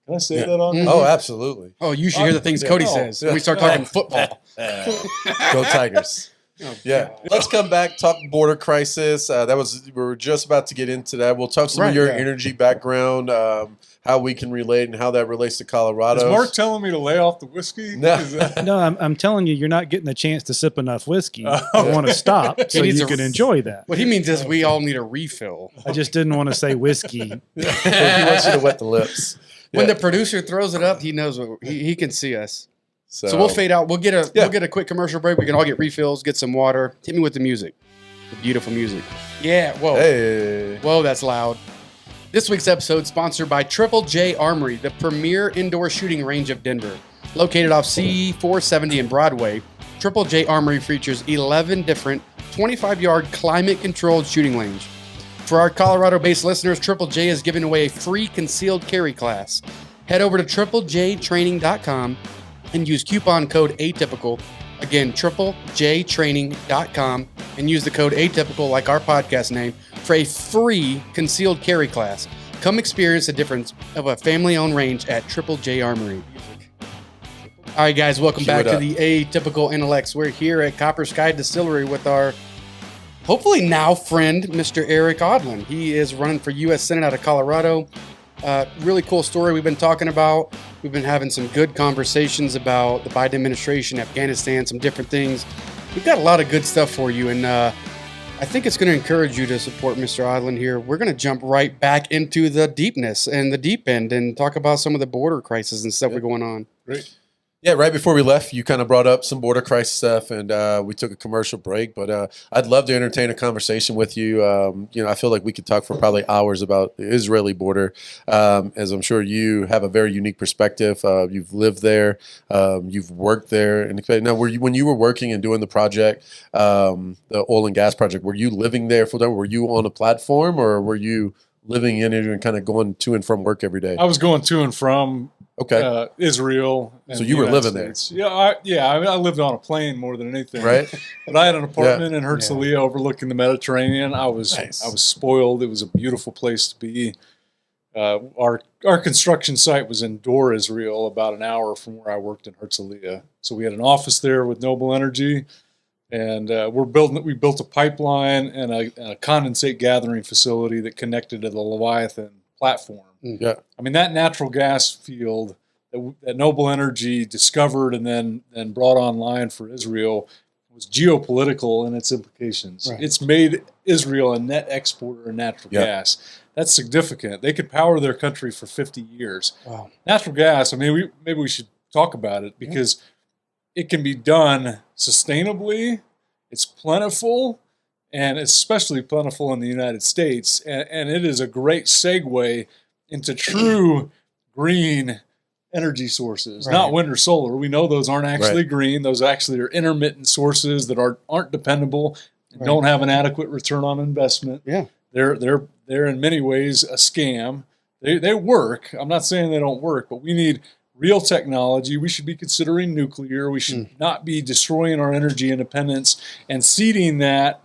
Can I say that on? Mhm. Oh, absolutely. Oh, you should hear the things Cody says when we start talking football. Go Tigers. Oh, Yeah. Let's come back, talk border crisis. We were just about to get into that. We'll talk some of your energy background, how we can relate and how that relates to Colorado. Is Mark telling me to lay off the whiskey? No. No, I'm telling you, you're not getting a chance to sip enough whiskey. I want to stop so needs you a- can enjoy that. What he means is we all need a refill. I just didn't want to say whiskey. He wants you to wet the lips. When Yeah. the producer throws it up, he knows he can see us. So, So we'll fade out. We'll get a quick commercial break. We can all get refills, get some water. Hit me with the music, the beautiful music. Yeah. Whoa. Hey. Whoa, that's loud. This week's episode sponsored by Triple J Armory, the premier indoor shooting range of Denver. Located off C470 and Broadway, Triple J Armory features 11 different 25-yard climate-controlled shooting range. For our Colorado-based listeners, Triple J is giving away a free concealed carry class. Head over to triplejtraining.com and use coupon code ATYPICAL. Again, triplejtraining.com and use the code ATYPICAL like our podcast name for a free concealed carry class. Come experience the difference of a family-owned range at Triple J Armory. All right, guys, welcome Cue back it to up. the Atypical Intellects. We're here at Copper Sky Distillery with our hopefully now friend, Mr. Erik Aadland. He is running for U.S. Senate out of Colorado. Really cool story we've been talking about. We've been having some good conversations about the Biden administration, Afghanistan, some different things. We've got a lot of good stuff for you, and I think it's going to encourage you to support Mr. Aadland here. We're going to jump right back into the deepness and the deep end and talk about some of the border crisis and stuff going on. Great. Yeah, right before we left, you kind of brought up some border crisis stuff, and we took a commercial break. But I'd love to entertain a conversation with you. I feel like we could talk for probably hours about the Israeli border, as I'm sure you have a very unique perspective. You've lived there, you've worked there, and now when you were working and doing the project, the oil and gas project, were you living there full time? Were you on a platform, or were you living in it and kind of going to and from work every day? I was going to and from Okay. Israel. And So you the were United living States. Yeah. I lived on a plane more than anything. Right. But I had an apartment in Herzliya overlooking the Mediterranean. I was spoiled. It was a beautiful place to be. Our construction site was in Dor, Israel, about an hour from where I worked in Herzliya. So we had an office there with Noble Energy, and we built a pipeline and a condensate gathering facility that connected to the Leviathan platform. Yeah. I mean, that natural gas field that Noble Energy discovered and then brought online for Israel was geopolitical in its implications. Right. It's made Israel a net exporter of natural gas. That's significant. They could power their country for 50 years. Wow. Natural gas, I mean, maybe we should talk about it because it can be done sustainably. It's plentiful, and it's especially plentiful in the United States. And it is a great segue into true green energy sources, not wind or solar. We know those aren't actually green. Those actually are intermittent sources that aren't dependable and don't have an adequate return on investment. Yeah. They're in many ways a scam. They work. I'm not saying they don't work, but we need real technology. We should be considering nuclear. We should not be destroying our energy independence and ceding that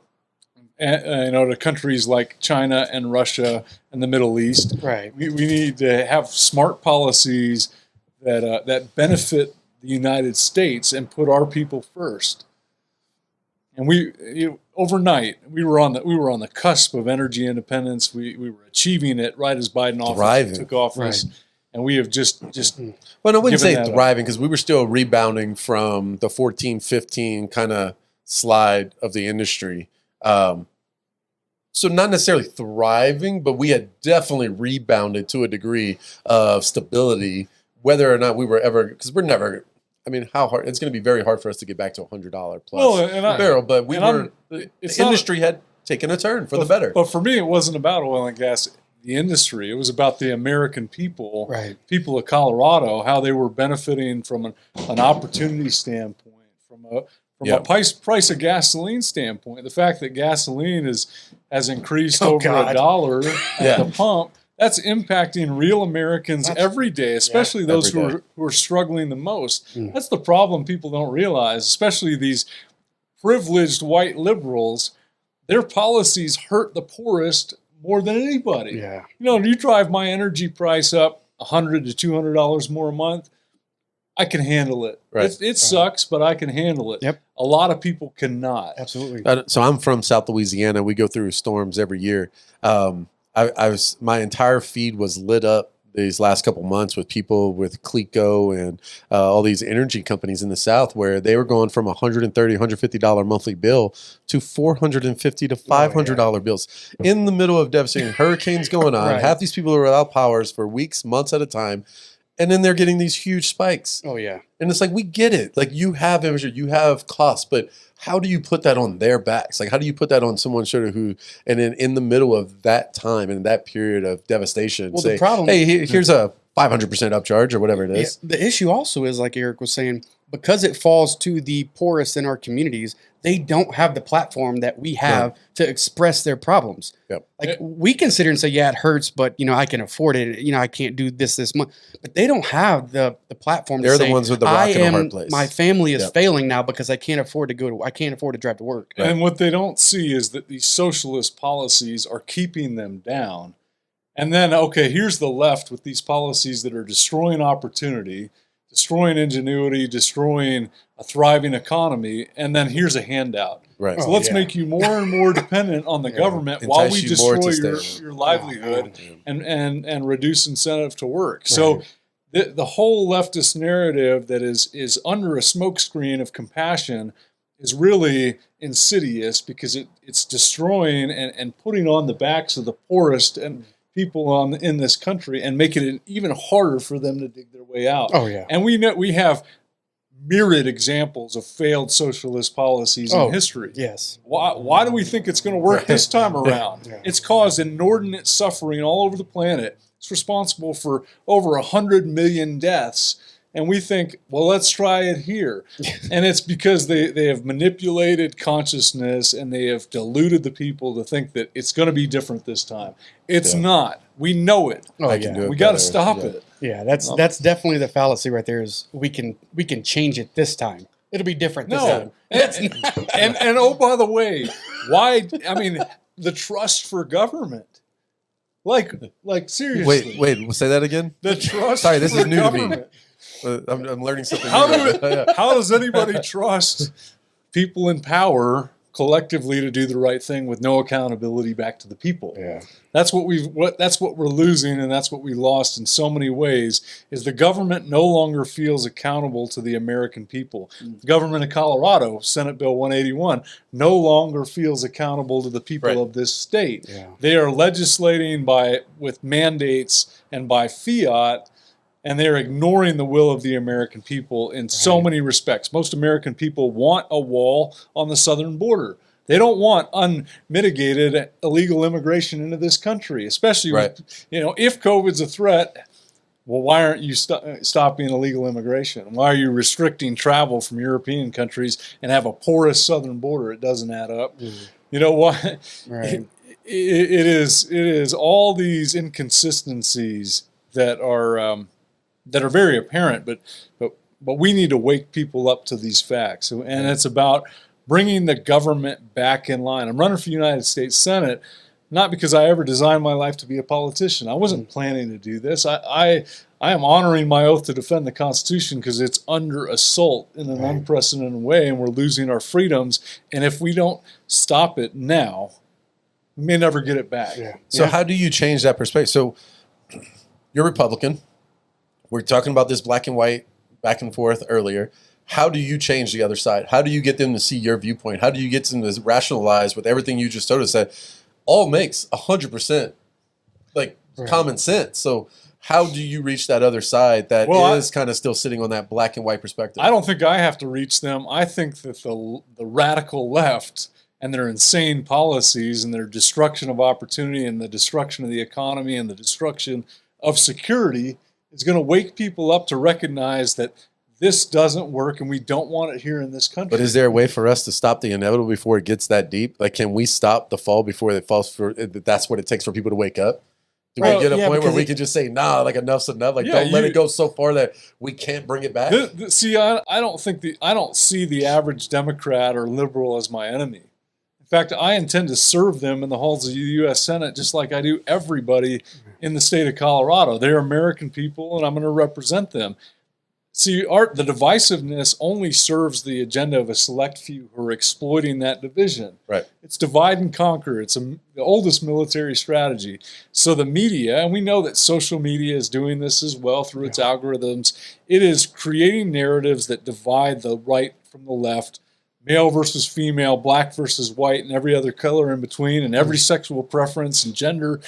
to countries like China and Russia and the Middle East. Right. We need to have smart policies that benefit the United States and put our people first. And overnight we were on the cusp of energy independence. We were achieving it right as Biden took office, and we have just. Well, I wouldn't say thriving because we were still rebounding from the 14-15 kind of slide of the industry. So not necessarily thriving, but we had definitely rebounded to a degree of stability. Whether or not we were ever, because we're never. I mean, how hard? It's going to be very hard for us to get back to $100 plus barrel. But the industry had taken a turn for the better. But for me, it wasn't about oil and gas, the industry. It was about the American people, people of Colorado, how they were benefiting from an opportunity standpoint, from a price of gasoline standpoint. The fact that gasoline has increased over $1 at the pump. That's impacting real Americans every day, especially those who are struggling the most. That's the problem people don't realize, especially these privileged white liberals. Their policies hurt the poorest more than anybody. Yeah. You drive my energy price up $100 to $200 more a month, I can handle it. Right. It sucks, but I can handle it. Yep. A lot of people cannot. Absolutely. So I'm from South Louisiana. We go through storms every year. My entire feed was lit up these last couple months with people with Clico and all these energy companies in the South where they were going from $130, $150 monthly bill to $450 to $500 bills in the middle of devastating hurricanes going on. Half these people are without powers for weeks, months at a time. And then they're getting these huge spikes. Oh, yeah. And it's like, we get it. Like, you have infrastructure, you have costs, but how do you put that on their backs? Like, how do you put that on someone's shoulder and then in the middle of that time and that period of devastation, say, hey, here's a 500% upcharge or whatever it is. Yeah, the issue also is, like Erik was saying, because it falls to the poorest in our communities, they don't have the platform that we have to express their problems. Yep. Like, we can sit here and say, yeah, it hurts, but, I can afford it. I can't do this month. But they don't have the platform to say, they're the ones with the rock in a hard place. My family is failing now because I can't afford to drive to work. Right. And what they don't see is that these socialist policies are keeping them down. And then, here's the left with these policies that are destroying opportunity, destroying ingenuity, destroying a thriving economy, and then here's a handout. Right. So let's make you more and more dependent on the government while we destroy your livelihood and reduce incentive to work. Right. So the whole leftist narrative that is under a smokescreen of compassion is really insidious because it's destroying and putting on the backs of the poorest and people in this country and making it even harder for them to dig their way out. Oh, yeah. And we have myriad examples of failed socialist policies in history. Yes. Why do we think it's going to work this time around? Yeah. It's caused inordinate suffering all over the planet. It's responsible for over 100 million deaths. And we think, well, let's try it here. And it's because they have manipulated consciousness and they have deluded the people to think that it's going to be different this time. It's not. We know it. I can do it. We got to stop it. Yeah, that's definitely the fallacy right there. Is we can change it this time. It'll be different this time. And oh, by the way, why? I mean, the trust for government. Like seriously. Wait, say that again. The trust. Sorry, this for is new government. to me. I'm learning something. How new. how does anybody trust people in power collectively to do the right thing with no accountability back to the people? Yeah. That's what we're losing, and that's what we lost in so many ways, is the government no longer feels accountable to the American people. The government of Colorado, Senate Bill 181, no longer feels accountable to the people of this state. Yeah. They are legislating with mandates and by fiat, and they're ignoring the will of the American people in so many respects. Most American people want a wall on the southern border. They don't want unmitigated illegal immigration into this country, especially if COVID's a threat. Well, why aren't you stopping illegal immigration? Why are you restricting travel from European countries and have a porous southern border? It doesn't add up. You know what? Right. It is all these inconsistencies that are very apparent, but we need to wake people up to these facts, and it's about bringing the government back in line. I'm running for United States Senate, not because I ever designed my life to be a politician. I wasn't planning to do this. I am honoring my oath to defend the Constitution because it's under assault in an unprecedented way, and we're losing our freedoms. And if we don't stop it now, we may never get it back. Yeah. So how do you change that perspective? So you're Republican. We're talking about this black and white back and forth earlier. How do you change the other side? How do you get them to see your viewpoint? How do you get them to rationalize with everything you just told us that all makes 100% common sense? So how do you reach that other side that is kind of still sitting on that black and white perspective? I don't think I have to reach them. I think that the radical left and their insane policies and their destruction of opportunity and the destruction of the economy and the destruction of security is going to wake people up to recognize that this doesn't work and we don't want it here in this country. But is there a way for us to stop the inevitable before it gets that deep? Like, can we stop the fall before it falls? That's what it takes for people to wake up? Do we get a point where we can just say, nah, like enough's enough? Like, don't let it go so far that we can't bring it back? See, I don't see the average Democrat or liberal as my enemy. In fact, I intend to serve them in the halls of the U.S. Senate just like I do everybody in the state of Colorado. They're American people, and I'm going to represent them. See, the divisiveness only serves the agenda of a select few who are exploiting that division. Right. It's divide and conquer. It's the oldest military strategy. So the media, and we know that social media is doing this as well through its algorithms, it is creating narratives that divide the right from the left, male versus female, black versus white, and every other color in between, and every sexual preference and gender.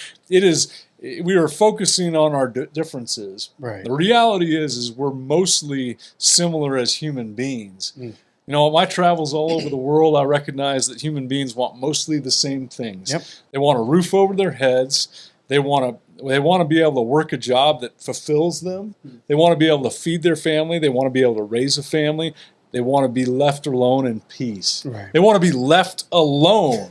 We are focusing on our differences. Right. The reality is we're mostly similar as human beings. You know, my travels all over the world, I recognize that human beings want mostly the same things. Yep. They want a roof over their heads. They want to be able to work a job that fulfills them. They want to be able to feed their family. They want to be able to raise a family. They want to be left alone in peace. Right. They want to be left alone.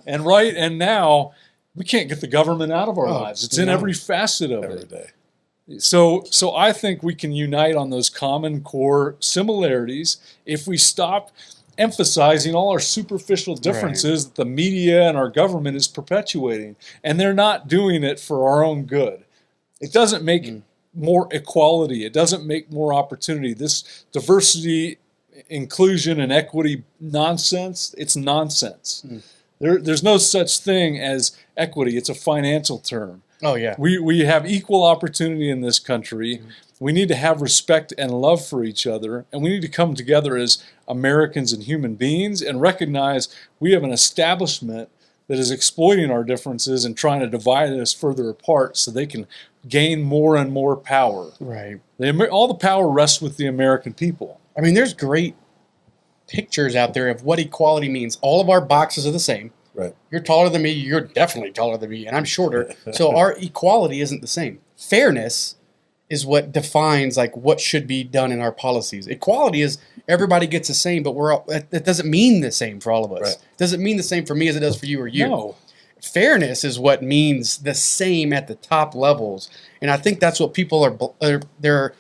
And now we can't get the government out of our lives. It's in every facet of it. Day. So I think we can unite on those common core similarities if we stop emphasizing all our superficial differences that the media and our government is perpetuating. And they're not doing it for our own good. It doesn't make more equality. It doesn't make more opportunity. This diversity, inclusion, and equity nonsense, it's nonsense. There's no such thing as equity. It's a financial term. Oh, yeah. We have equal opportunity in this country. We need to have respect and love for each other, and we need to come together as Americans and human beings and recognize we have an establishment that is exploiting our differences and trying to divide us further apart so they can gain more and more power. Right. All the power rests with the American people. I mean, there's great pictures out there of what equality means. All of our boxes are the same. Right. You're taller than me. You're definitely taller than me, and I'm shorter. So our equality isn't the same. Fairness is what defines like what should be done in our policies. Equality is everybody gets the same, but that doesn't mean the same for all of us. Right. It doesn't mean the same for me as it does for you or you. No. fairness is what means the same at the top levels. And I think that's what people they're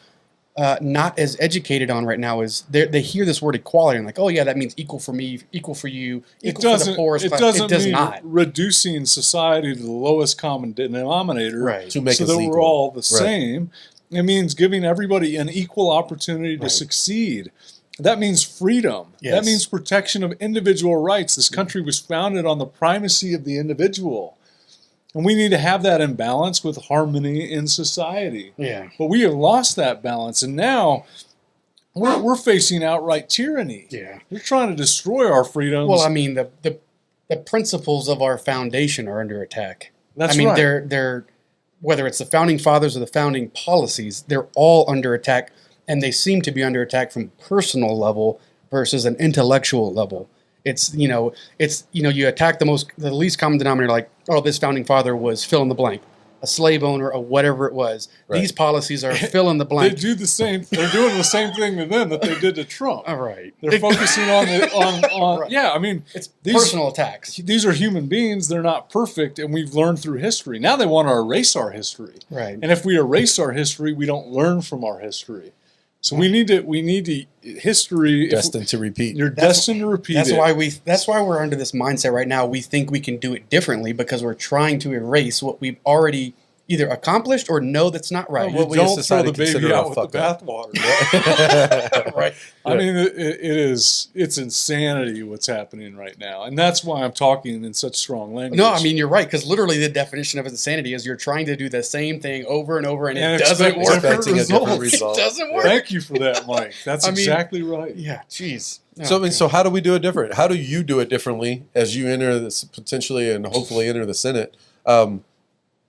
not as educated on right now. Is they hear this word equality and like, oh yeah, that means equal for me, equal for you, equal for the poorest class. It does mean not reducing society to the lowest common denominator, right? To make so us that equal. we're all the same. It means giving everybody an equal opportunity to Right. succeed. That means freedom. Yes. That means protection of individual rights. This country was founded on the primacy of the individual. And we need to have that in balance with harmony in society. Yeah. But we have lost that balance. And now we're facing outright tyranny. Yeah. They're trying to destroy our freedoms. Well, I mean, the principles of our foundation are under attack. That's I mean, right. they're whether it's the founding fathers or the founding policies, they're all under attack, and they seem to be under attack from personal level versus an intellectual level. It's you attack the least common denominator, like, oh, this founding father was fill in the blank, a slave owner or whatever it was. Right. These policies are fill in the They blank. do the same. They're doing the same thing to them that they did to Trump. All right. They're focusing on Right. yeah. I mean, It's these- personal attacks. These are human beings. They're not perfect, and we've learned through history. Now they want to erase our history, Right. and if we erase our history, we don't learn from our history. So we need to history. Destined to repeat. You're destined to repeat. That's it. that's why we're under this mindset right now. We think we can do it differently because we're trying to erase what we've already either accomplished or know that's not right. What we Don't as throw society the baby consider out a with the fuck up. bathwater. Right. I mean, it's insanity what's happening right now, and that's why I'm talking in such strong language. No, I mean, you're right, because literally the definition of insanity is you're trying to do the same thing over and over, and And it doesn't expect work. Expecting a different results. result. It doesn't work. Thank you for that, Mike. That's I mean- exactly right. Yeah, jeez. So, I Oh, mean, so how do we do it different? How do you do it differently as you enter this potentially and hopefully enter the Senate?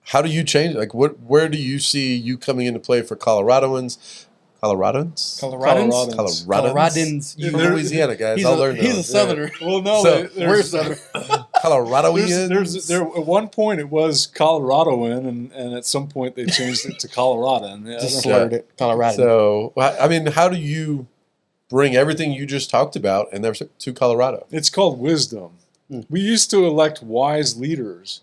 How do you change? Like, where do you see you coming into play for Coloradans? Coloradans? Coloradans? Coloradans. You're from They're- Louisiana, guys. He's I'll learn he's a those. southerner. Well, no, So, We're southern. Coloradoans. there at one point it was Coloradoan, and at some point they changed it to Coloradan. Yeah, Just I don't- slurred it. Colorado. So, I mean, how do you bring everything you just talked about and there's to Colorado? It's called wisdom. We used to elect wise leaders,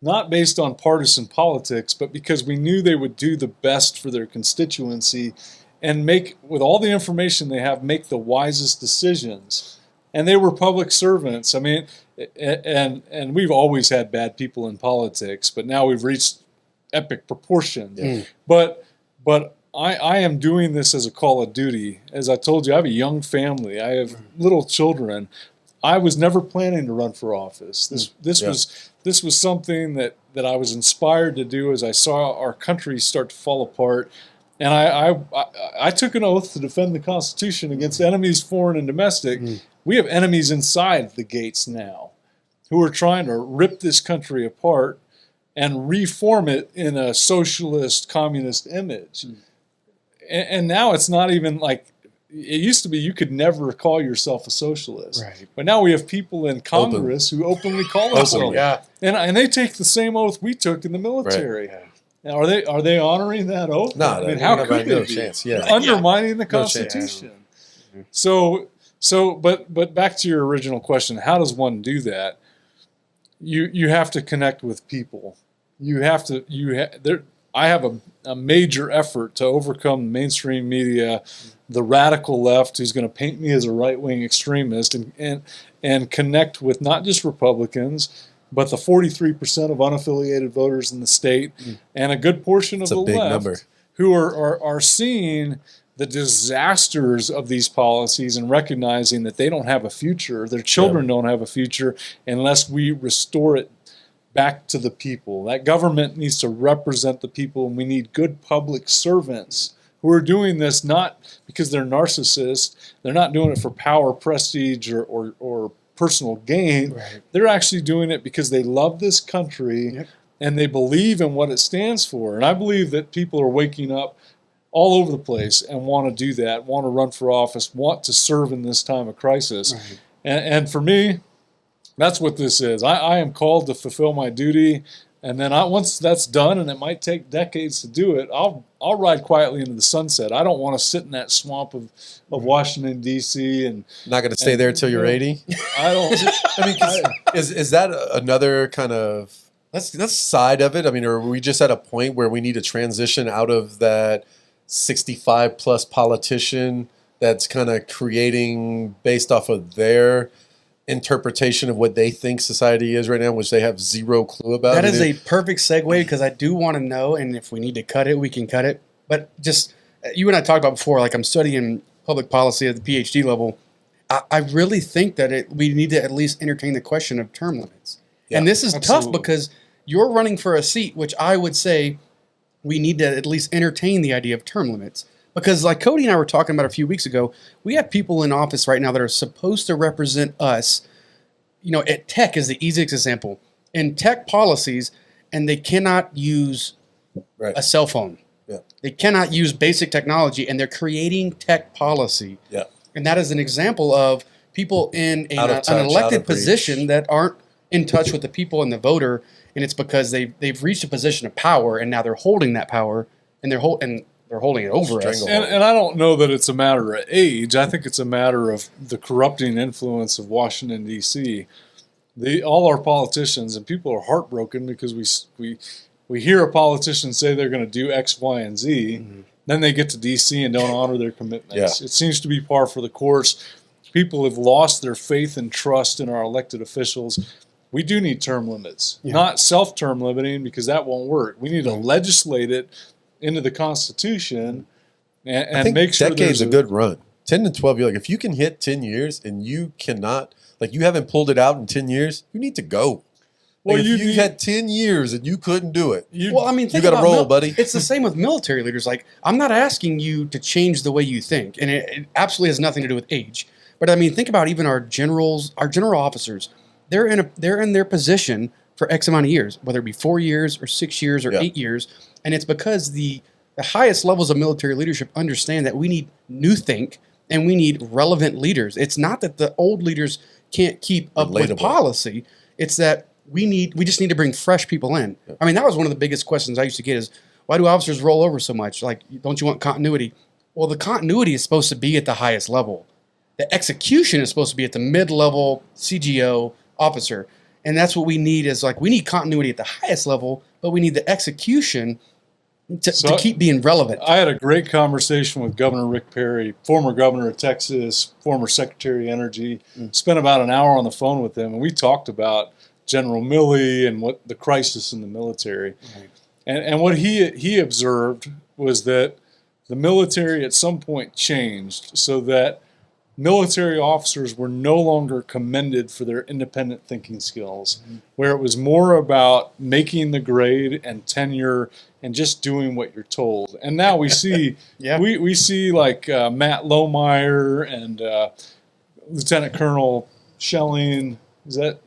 not based on partisan politics, but because we knew they would do the best for their constituency and make, with all the information they have, make the wisest decisions. And they were public servants. I mean, and we've always had bad people in politics, but now we've reached epic proportions. Yeah. But I am doing this as a call of duty. As I told you, I have a young family. I have little children. I was never planning to run for office. This was something that I was inspired to do as I saw our country start to fall apart. And I took an oath to defend the Constitution against enemies, foreign and domestic. We have enemies inside the gates now who are trying to rip this country apart and reform it in a socialist, communist image. And now it's not even like, it used to be you could never call yourself a socialist. Right. But now we have people in Congress who openly call themselves. Yeah. And they take the same oath we took in the military. Right. Now, are they honoring that oath? No, I mean, no, how no, could no they be? chance, yeah. They're undermining the No chance. Constitution. But back to your original question, how does one do that? You have to connect with people. I have a major effort to overcome mainstream media, the radical left who's going to paint me as a right-wing extremist, and connect with not just Republicans, but the 43% of unaffiliated voters in the state and a good portion of That's a the big left number. who are seeing the disasters of these policies and recognizing that they don't have a future, their children don't have a future unless we restore it back to the people. That government needs to represent the people, and we need good public servants who are doing this not because they're narcissists. They're not doing it for power, prestige, or personal gain. Right. They're actually doing it because they love this country and they believe in what it stands for. And I believe that people are waking up all over the place and want to do that, want to run for office, want to serve in this time of crisis. Right. And for me, that's what this is. I am called to fulfill my duty. And then once that's done, and it might take decades to do it, I'll ride quietly into the sunset. I don't want to sit in that swamp of Washington D.C. and Not going to stay there till you're 80. I don't. I mean, is that another kind of that's side of it? I mean, are we just at a point where we need to transition out of that 65 plus politician that's kind of creating based off of their interpretation of what they think society is right now, which they have zero clue about? That is a perfect segue, because I do want to know, and if we need to cut it, we can cut it. But just, you and I talked about before, like I'm studying public policy at the PhD level. I really think that we need to at least entertain the question of term limits. Yeah, and this is absolutely. tough because you're running for a seat, which I would say we need to at least entertain the idea of term limits. Because like Cody and I were talking about a few weeks ago, we have people in office right now that are supposed to represent us. You know, at tech is the easiest example. In tech policies, and they cannot use a cell phone. Yeah. They cannot use basic technology, and they're creating tech policy. Yeah. And that is an example of people in Out of touch, an out elected of reach. position that aren't in touch with the people and the voter, and it's because they've reached a position of power, and now they're holding that power, and they're holding it over us. And I don't know that it's a matter of age. I think it's a matter of the corrupting influence of Washington, D.C. All our politicians, and people are heartbroken because we hear a politician say they're going to do X, Y, and Z. Mm-hmm. Then they get to D.C. and don't honor their commitments. Yeah. It seems to be par for the course. People have lost their faith and trust in our elected officials. We do need term limits, not self-term limiting, because that won't work. We need to legislate it into the Constitution and make sure decade's a good run. 10 to 12 years. Like if you can hit 10 years and you cannot, like you haven't pulled it out in 10 years, you need to go. Well, Like if you had 10 years and you couldn't do it, Well, I mean, you got to roll, buddy. It's the same with military leaders. Like, I'm not asking you to change the way you think, and it absolutely has nothing to do with age. But I mean, think about even our generals, our general officers. They're in their position for X amount of years, whether it be 4 years or 6 years or 8 years, and it's because the highest levels of military leadership understand that we need new think and we need relevant leaders. It's not that the old leaders can't keep up with policy. It's that we just need to bring fresh people in. Yeah. I mean, that was one of the biggest questions I used to get is, why do officers roll over so much? Like, don't you want continuity? Well, the continuity is supposed to be at the highest level. The execution is supposed to be at the mid-level CGO officer. And that's what we need is, like, we need continuity at the highest level, but we need the execution to keep being relevant. I had a great conversation with Governor Rick Perry, former governor of Texas, former Secretary of Energy. Spent about an hour on the phone with him, and we talked about General Milley and what the crisis in the military. Right. And what he observed was that the military at some point changed so that military officers were no longer commended for their independent thinking skills, where it was more about making the grade and tenure and just doing what you're told. And now we see we see like Matt Lohmeyer and Lieutenant Colonel Schelling. Is that?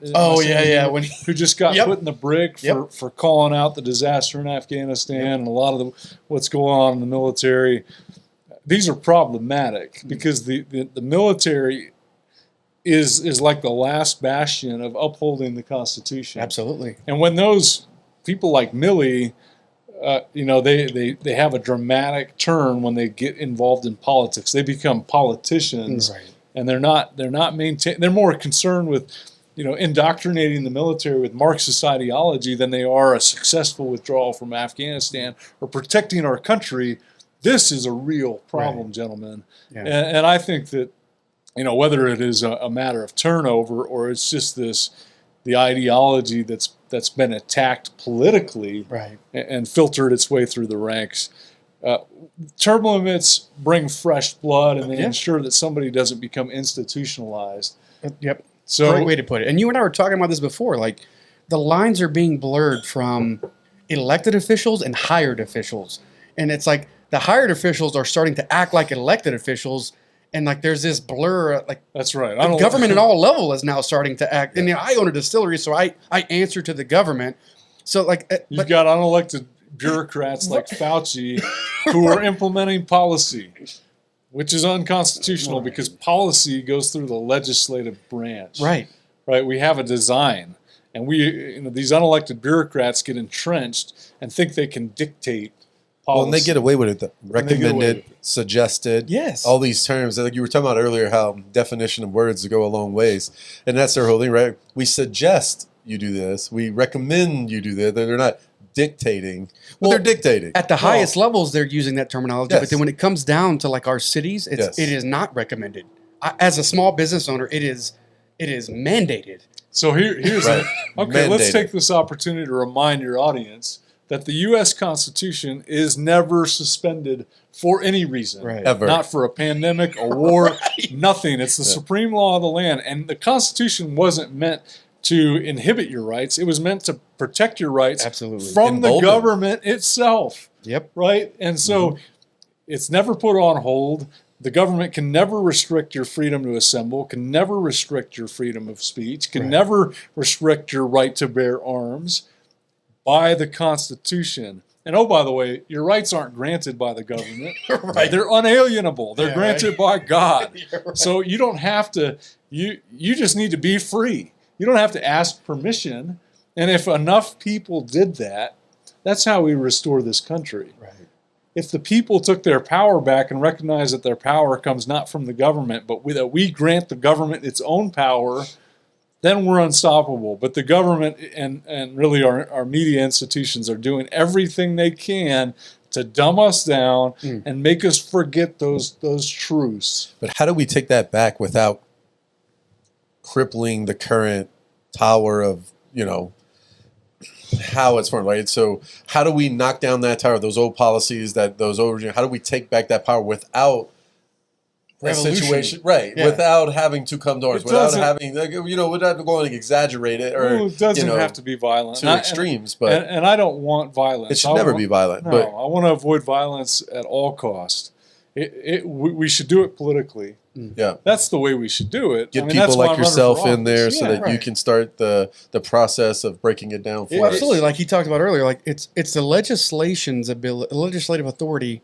Who just got put in the brig for calling out the disaster in Afghanistan and a lot of what's going on in the military. These are problematic because the military is like the last bastion of upholding the Constitution. Absolutely. And when those people like Milley, they have a dramatic turn when they get involved in politics. They become politicians, and they're not maintaining. They're more concerned with indoctrinating the military with Marxist ideology than they are a successful withdrawal from Afghanistan or protecting our country. This is a real problem, gentlemen. Yeah. And I think that, whether it is a matter of turnover or it's just the ideology that's been attacked politically and filtered its way through the ranks. Term limits bring fresh blood and they ensure that somebody doesn't become institutionalized. Yep. So, great way to put it. And you and I were talking about this before. Like, the lines are being blurred from elected officials and hired officials. And it's like the hired officials are starting to act like elected officials. And like there's this blur. Like, that's right. The government at all level is now starting to act. And I own a distillery, so I answer to the government. So like you've got unelected bureaucrats like Fauci who are implementing policy, which is unconstitutional because policy goes through the legislative branch. Right. We have a design. And these unelected bureaucrats get entrenched and think they can dictate policy. Well, and they get away with it. And they get away Recommended, with it. suggested. Yes. All these terms. Like you were talking about earlier, how definition of words go a long ways. And that's their whole thing, right? We suggest you do this. We recommend you do that. They're not dictating. Well, they're dictating. At the highest levels, they're using that terminology. Yes. But then when it comes down to like our cities, Yes. it is not recommended. As a small business owner, it is mandated. So here's Right. okay. Let's Mandated. take this opportunity to remind your audience that the U.S. Constitution is never suspended for any reason. Right. Ever. Not for a pandemic, a war, nothing. It's the supreme law of the land. And the Constitution wasn't meant to inhibit your rights. It was meant to protect your rights Absolutely. from the Embolden. government itself. Yep. Right? And so it's never put on hold. The government can never restrict your freedom to assemble, can never restrict your freedom of speech, can Right. never restrict your right to bear arms by the Constitution. And oh, by the way, your rights aren't granted by the government. Right. They're unalienable. They're Yeah, granted by God. You're right. So you don't have to, you just need to be free. You don't have to ask permission. And if enough people did that, that's how we restore this country. Right. If the people took their power back and recognized that their power comes not from the government, but that we grant the government its own power, then we're unstoppable. But the government and really our media institutions are doing everything they can to dumb us down and make us forget those truths. But how do we take that back without crippling the current tower of, how it's formed, right? So how do we knock down that tower, those old policies, how do we take back that power without a Revolution. situation, right? Yeah. Without having to come to ours, It without doesn't- having, without going to exaggerate it or, Well, it doesn't have to be violent. to extremes, but and I don't want violence. it should never be violent. No, But I want to avoid violence at all costs. We should do it politically. yeah, That's the way we should do it. get that's people why like I'm running yourself for in there office. so Yeah. that you right. can start the process of breaking it down for Yeah, Well, us. absolutely. Like he talked about earlier, like it's the legislative authority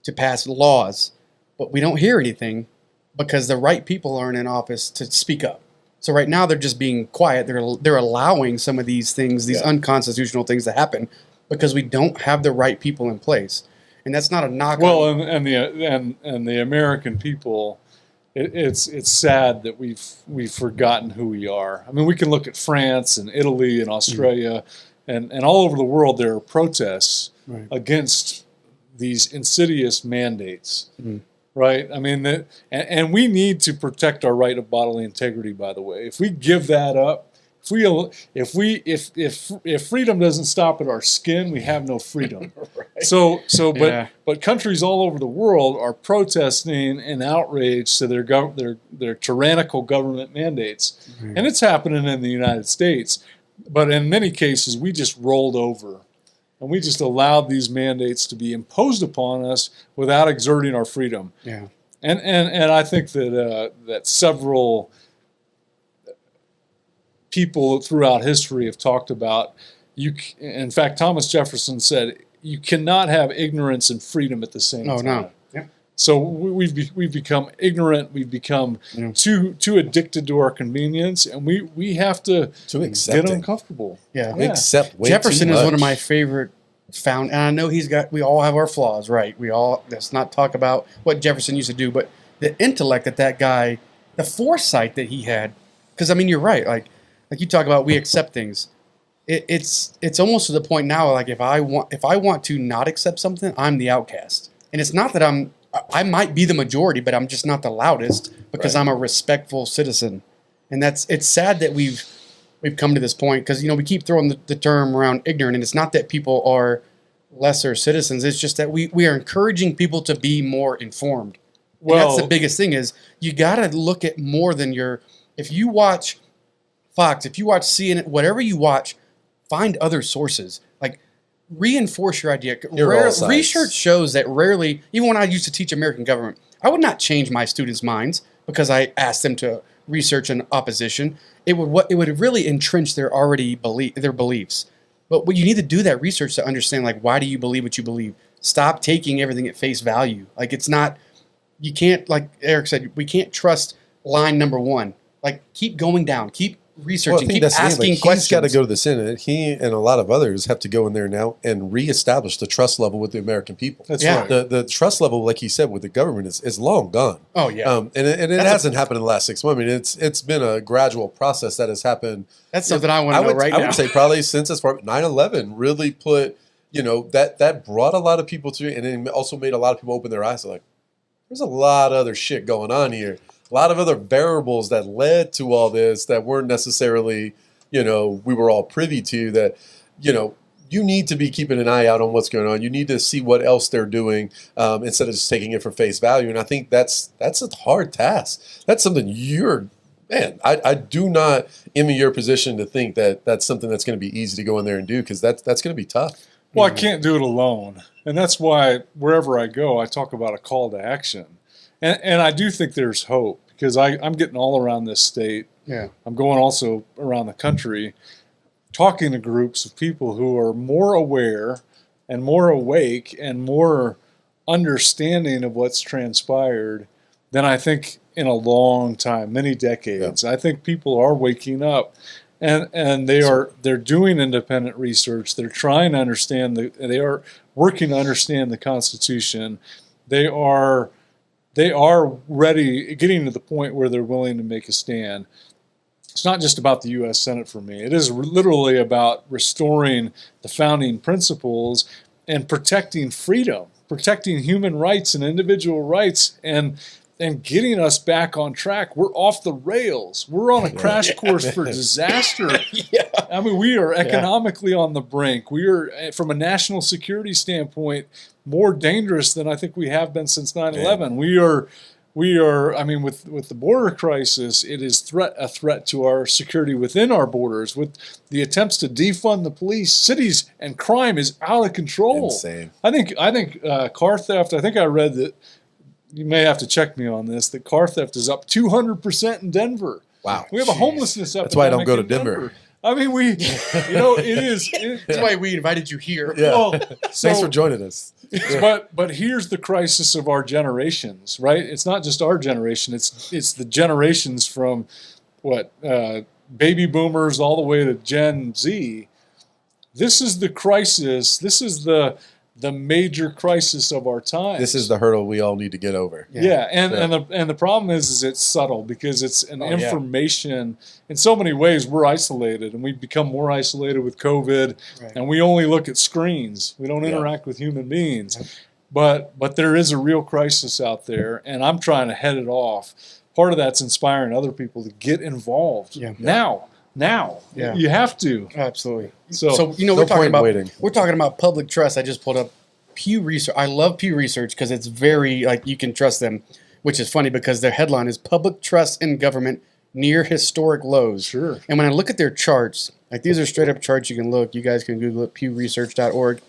to pass laws, but we don't hear anything because the right people aren't in office to speak up. So right now they're just being quiet. They're allowing some of these things, these Yeah. unconstitutional things to happen because we don't have the right people in place. And that's not a knock. Well, on, and the American people, it's sad that we've forgotten who we are. I mean, we can look at France and Italy and Australia, and all over the world there are protests Right. against these insidious mandates. Mhm. Right? I mean, and we need to protect our right of bodily integrity. By the way, if we give that up, if freedom doesn't stop at our skin, we have no freedom. So, Yeah. but countries all over the world are protesting in outrage to their tyrannical government mandates, and it's happening in the United States. But in many cases, we just rolled over, and we just allowed these mandates to be imposed upon us without exerting our freedom. yeah. And I think that several people throughout history have talked about in fact, Thomas Jefferson said you cannot have ignorance and freedom at the same Oh, time. no. Yep. So we've become ignorant. We've become too addicted to our convenience, and we have to Too get accepting. uncomfortable. Yeah. We accept way Jefferson too is much. one of my favorite and I know we all have our flaws, right? Let's not talk about what Jefferson used to do, but the intellect that guy, the foresight that he had, because I mean, you're right. Like you talk about, we accept things. It's almost to the point now, like if I want to not accept something, I'm the outcast. And it's not that I might be the majority, but I'm just not the loudest because Right. I'm a respectful citizen. And it's sad that we've come to this point because, we keep throwing the term around ignorant, and it's not that people are lesser citizens. It's just that we are encouraging people to be more informed. And that's the biggest thing is you got to look at more than if you watch Fox, if you watch CNN, whatever you watch, find other sources. Like reinforce your idea. Hear all sides. Research shows that rarely, even when I used to teach American government, I would not change my students' minds because I asked them to research an opposition. It would really entrench their beliefs. But what you need to do that research to understand, like, why do you believe what you believe? Stop taking everything at face value. Like, it's not, you can't, like Erik said, we can't trust line number one. Like, keep going down. Keep researching, keep that's the thing, asking like, questions. He's got to go to the Senate. He and a lot of others have to go in there now and reestablish the trust level with the American people. That's Yeah. right. The trust level, like he said, with the government is long gone. Oh yeah, And it hasn't happened in the last 6 months. I mean, it's been a gradual process that has happened. that's something I want to know right I now. would say probably since 9/11 really put, that brought a lot of people to, and it also made a lot of people open their eyes. Like, there's a lot of other shit going on here. A lot of other variables that led to all this that weren't necessarily, we were all privy to, that, you need to be keeping an eye out on what's going on. You need to see what else they're doing instead of just taking it for face value. And I think that's a hard task. That's something I do not envy your position to think that that's something that's going to be easy to go in there and do, because that's going to be tough. Well, I can't do it alone. And that's why wherever I go, I talk about a call to action. And I do think there's hope, because I'm getting all around this state. Yeah. I'm going also around the country, talking to groups of people who are more aware and more awake and more understanding of what's transpired than I think in a long time, many decades. I think people are waking up, and they're doing independent research. They're trying to understand they are working to understand the Constitution. They are ready, getting to the point where they're willing to make a stand. It's not just about the U.S. Senate for me. It is literally about restoring the founding principles and protecting freedom, protecting human rights and individual rights, and getting us back on track. We're off the rails. We're on a crash course for disaster. I mean, we are economically on the brink. We are, from a national security standpoint, more dangerous than I think we have been since 9/11. We are. I mean, with the border crisis, it is a threat to our security within our borders. With the attempts to defund the police, cities and crime is out of control. Insane. I think car theft. I think I read that. You may have to check me on this. That car theft is up 200% in Denver. Wow. We have a homelessness epidemic. That's why I don't go to in Denver. I mean, it is. That's why we invited you here. Yeah. Well, Thanks for joining us. But here's the crisis of our generations, right? It's not just our generation. It's the generations from baby boomers all the way to Gen Z. This is the crisis. This is the major crisis of our time. This is the hurdle we all need to get over. Yeah, and the problem is it's subtle, because it's an information. In so many ways, we're isolated, and we've become more isolated with COVID, and we only look at screens. We don't interact with human beings. But there is a real crisis out there, and I'm trying to head it off. Part of that's inspiring other people to get involved now. Yeah. You have to. Absolutely. So we're talking about public trust. I just pulled up Pew Research. I love Pew Research because it's very, you can trust them, which is funny because their headline is Public Trust in Government Near Historic Lows. Sure. And when I look at their charts, these are straight up charts you can look. You guys can Google it, pewresearch.org.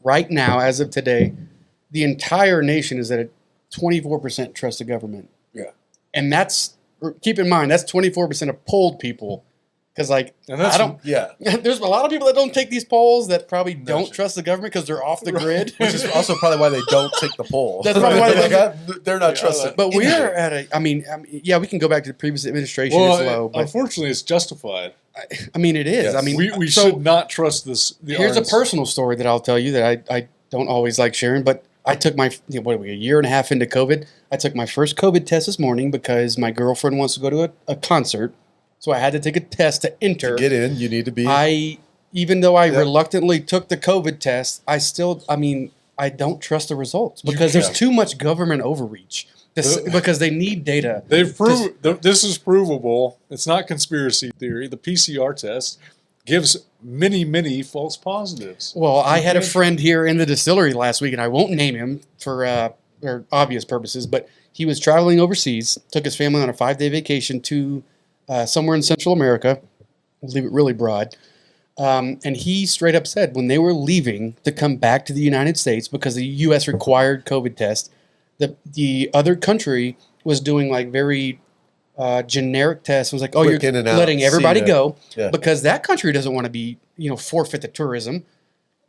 Right now, as of today, the entire nation is at a 24% trust of government. Yeah. And keep in mind, that's 24% of polled people. Because there's a lot of people that don't take these polls that probably don't trust the government because they're off the grid. Which is also probably why they don't take the poll. That's probably why they're not trusted. But we are at we can go back to the previous administration. Well, it's low, but unfortunately, it's justified. it is. Yes. I mean, we should not trust this. Here's a personal story that I'll tell you that I don't always like sharing, but I took my, a year and a half into COVID, I took my first COVID test this morning because my girlfriend wants to go to a concert. So I had to take a test to enter. To get in, you need to be. Even though I reluctantly took the COVID test, I don't trust the results because there's too much government overreach. Because they need data. They've proved this is provable. It's not conspiracy theory. The PCR test gives many false positives. Well, I had a friend here in the distillery last week, and I won't name him for obvious purposes, but he was traveling overseas, took his family on a 5-day vacation to somewhere in Central America. We'll leave it really broad. And he straight up said when they were leaving to come back to the United States, because the U.S. required COVID tests, the other country was doing very generic tests. It was like, oh, Quick you're in and out, letting everybody go Yeah. because that country doesn't want to be, forfeit the tourism.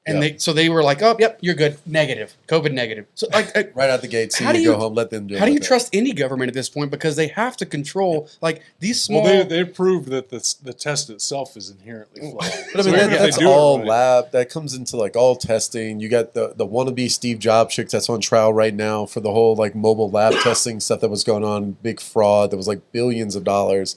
And they were like, oh, yep, you're good. Negative. COVID negative. So like Right out the gate, see how do you you- go home, let them do it. how do you with it. trust any government at this point? Because they have to control like these small. Well, they proved that the test itself is inherently flawed. But I So mean, even if that's they do it all right- lab. That comes into like all testing. You got the wannabe Steve Jobs chick that's on trial right now for the whole like mobile lab testing stuff that was going on. Big fraud that was like billions of dollars.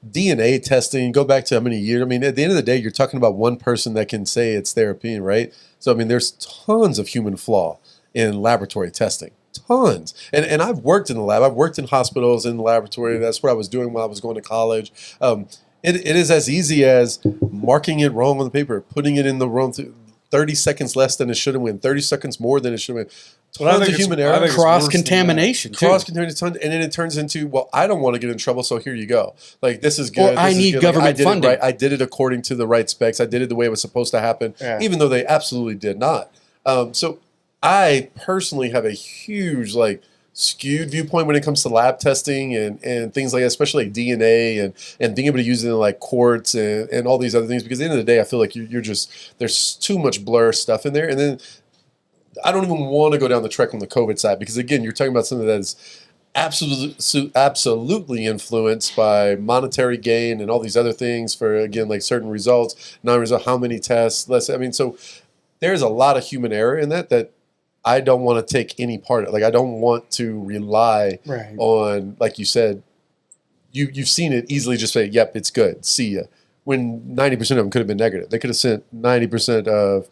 DNA testing. Go back to how many years? I mean, at the end of the day, you're talking about one person that can say it's their opinion, right? So I mean, there's tons of human flaw in laboratory testing. Tons. And I've worked in the lab. I've worked in hospitals, in the laboratory. That's what I was doing while I was going to college. It is as easy as marking it wrong on the paper, putting it in the wrong 30 seconds less than it should have been, 30 seconds more than it should have been. But I Tons think of it's- human I error. think it's worse than that. Cross-contamination, too. Cross-contamination, and then it turns into, well, I don't want to get in trouble, so here you go. Like, this is good. Or I this is need good. government I did funding. It right. I did it according to the right specs. I did it the way it was supposed to happen, Yeah. even though they absolutely did not. So I personally have a huge, like, skewed viewpoint when it comes to lab testing and things like that, especially like DNA and being able to use it in like courts and all these other things. Because at the end of the day, I feel like you're just, there's too much blur stuff in there. And then I don't even want to go down the trek on the COVID side because, again, you're talking about something that is absolutely influenced by monetary gain and all these other things for, again, like certain results, non-result, how many tests, less. I mean, so there's a lot of human error in that I don't want to take any part of. Like, I don't want to rely Right. on, like you said, you've seen it easily just say, yep, it's good, see ya. When 90% of them could have been negative. They could have sent 90% of,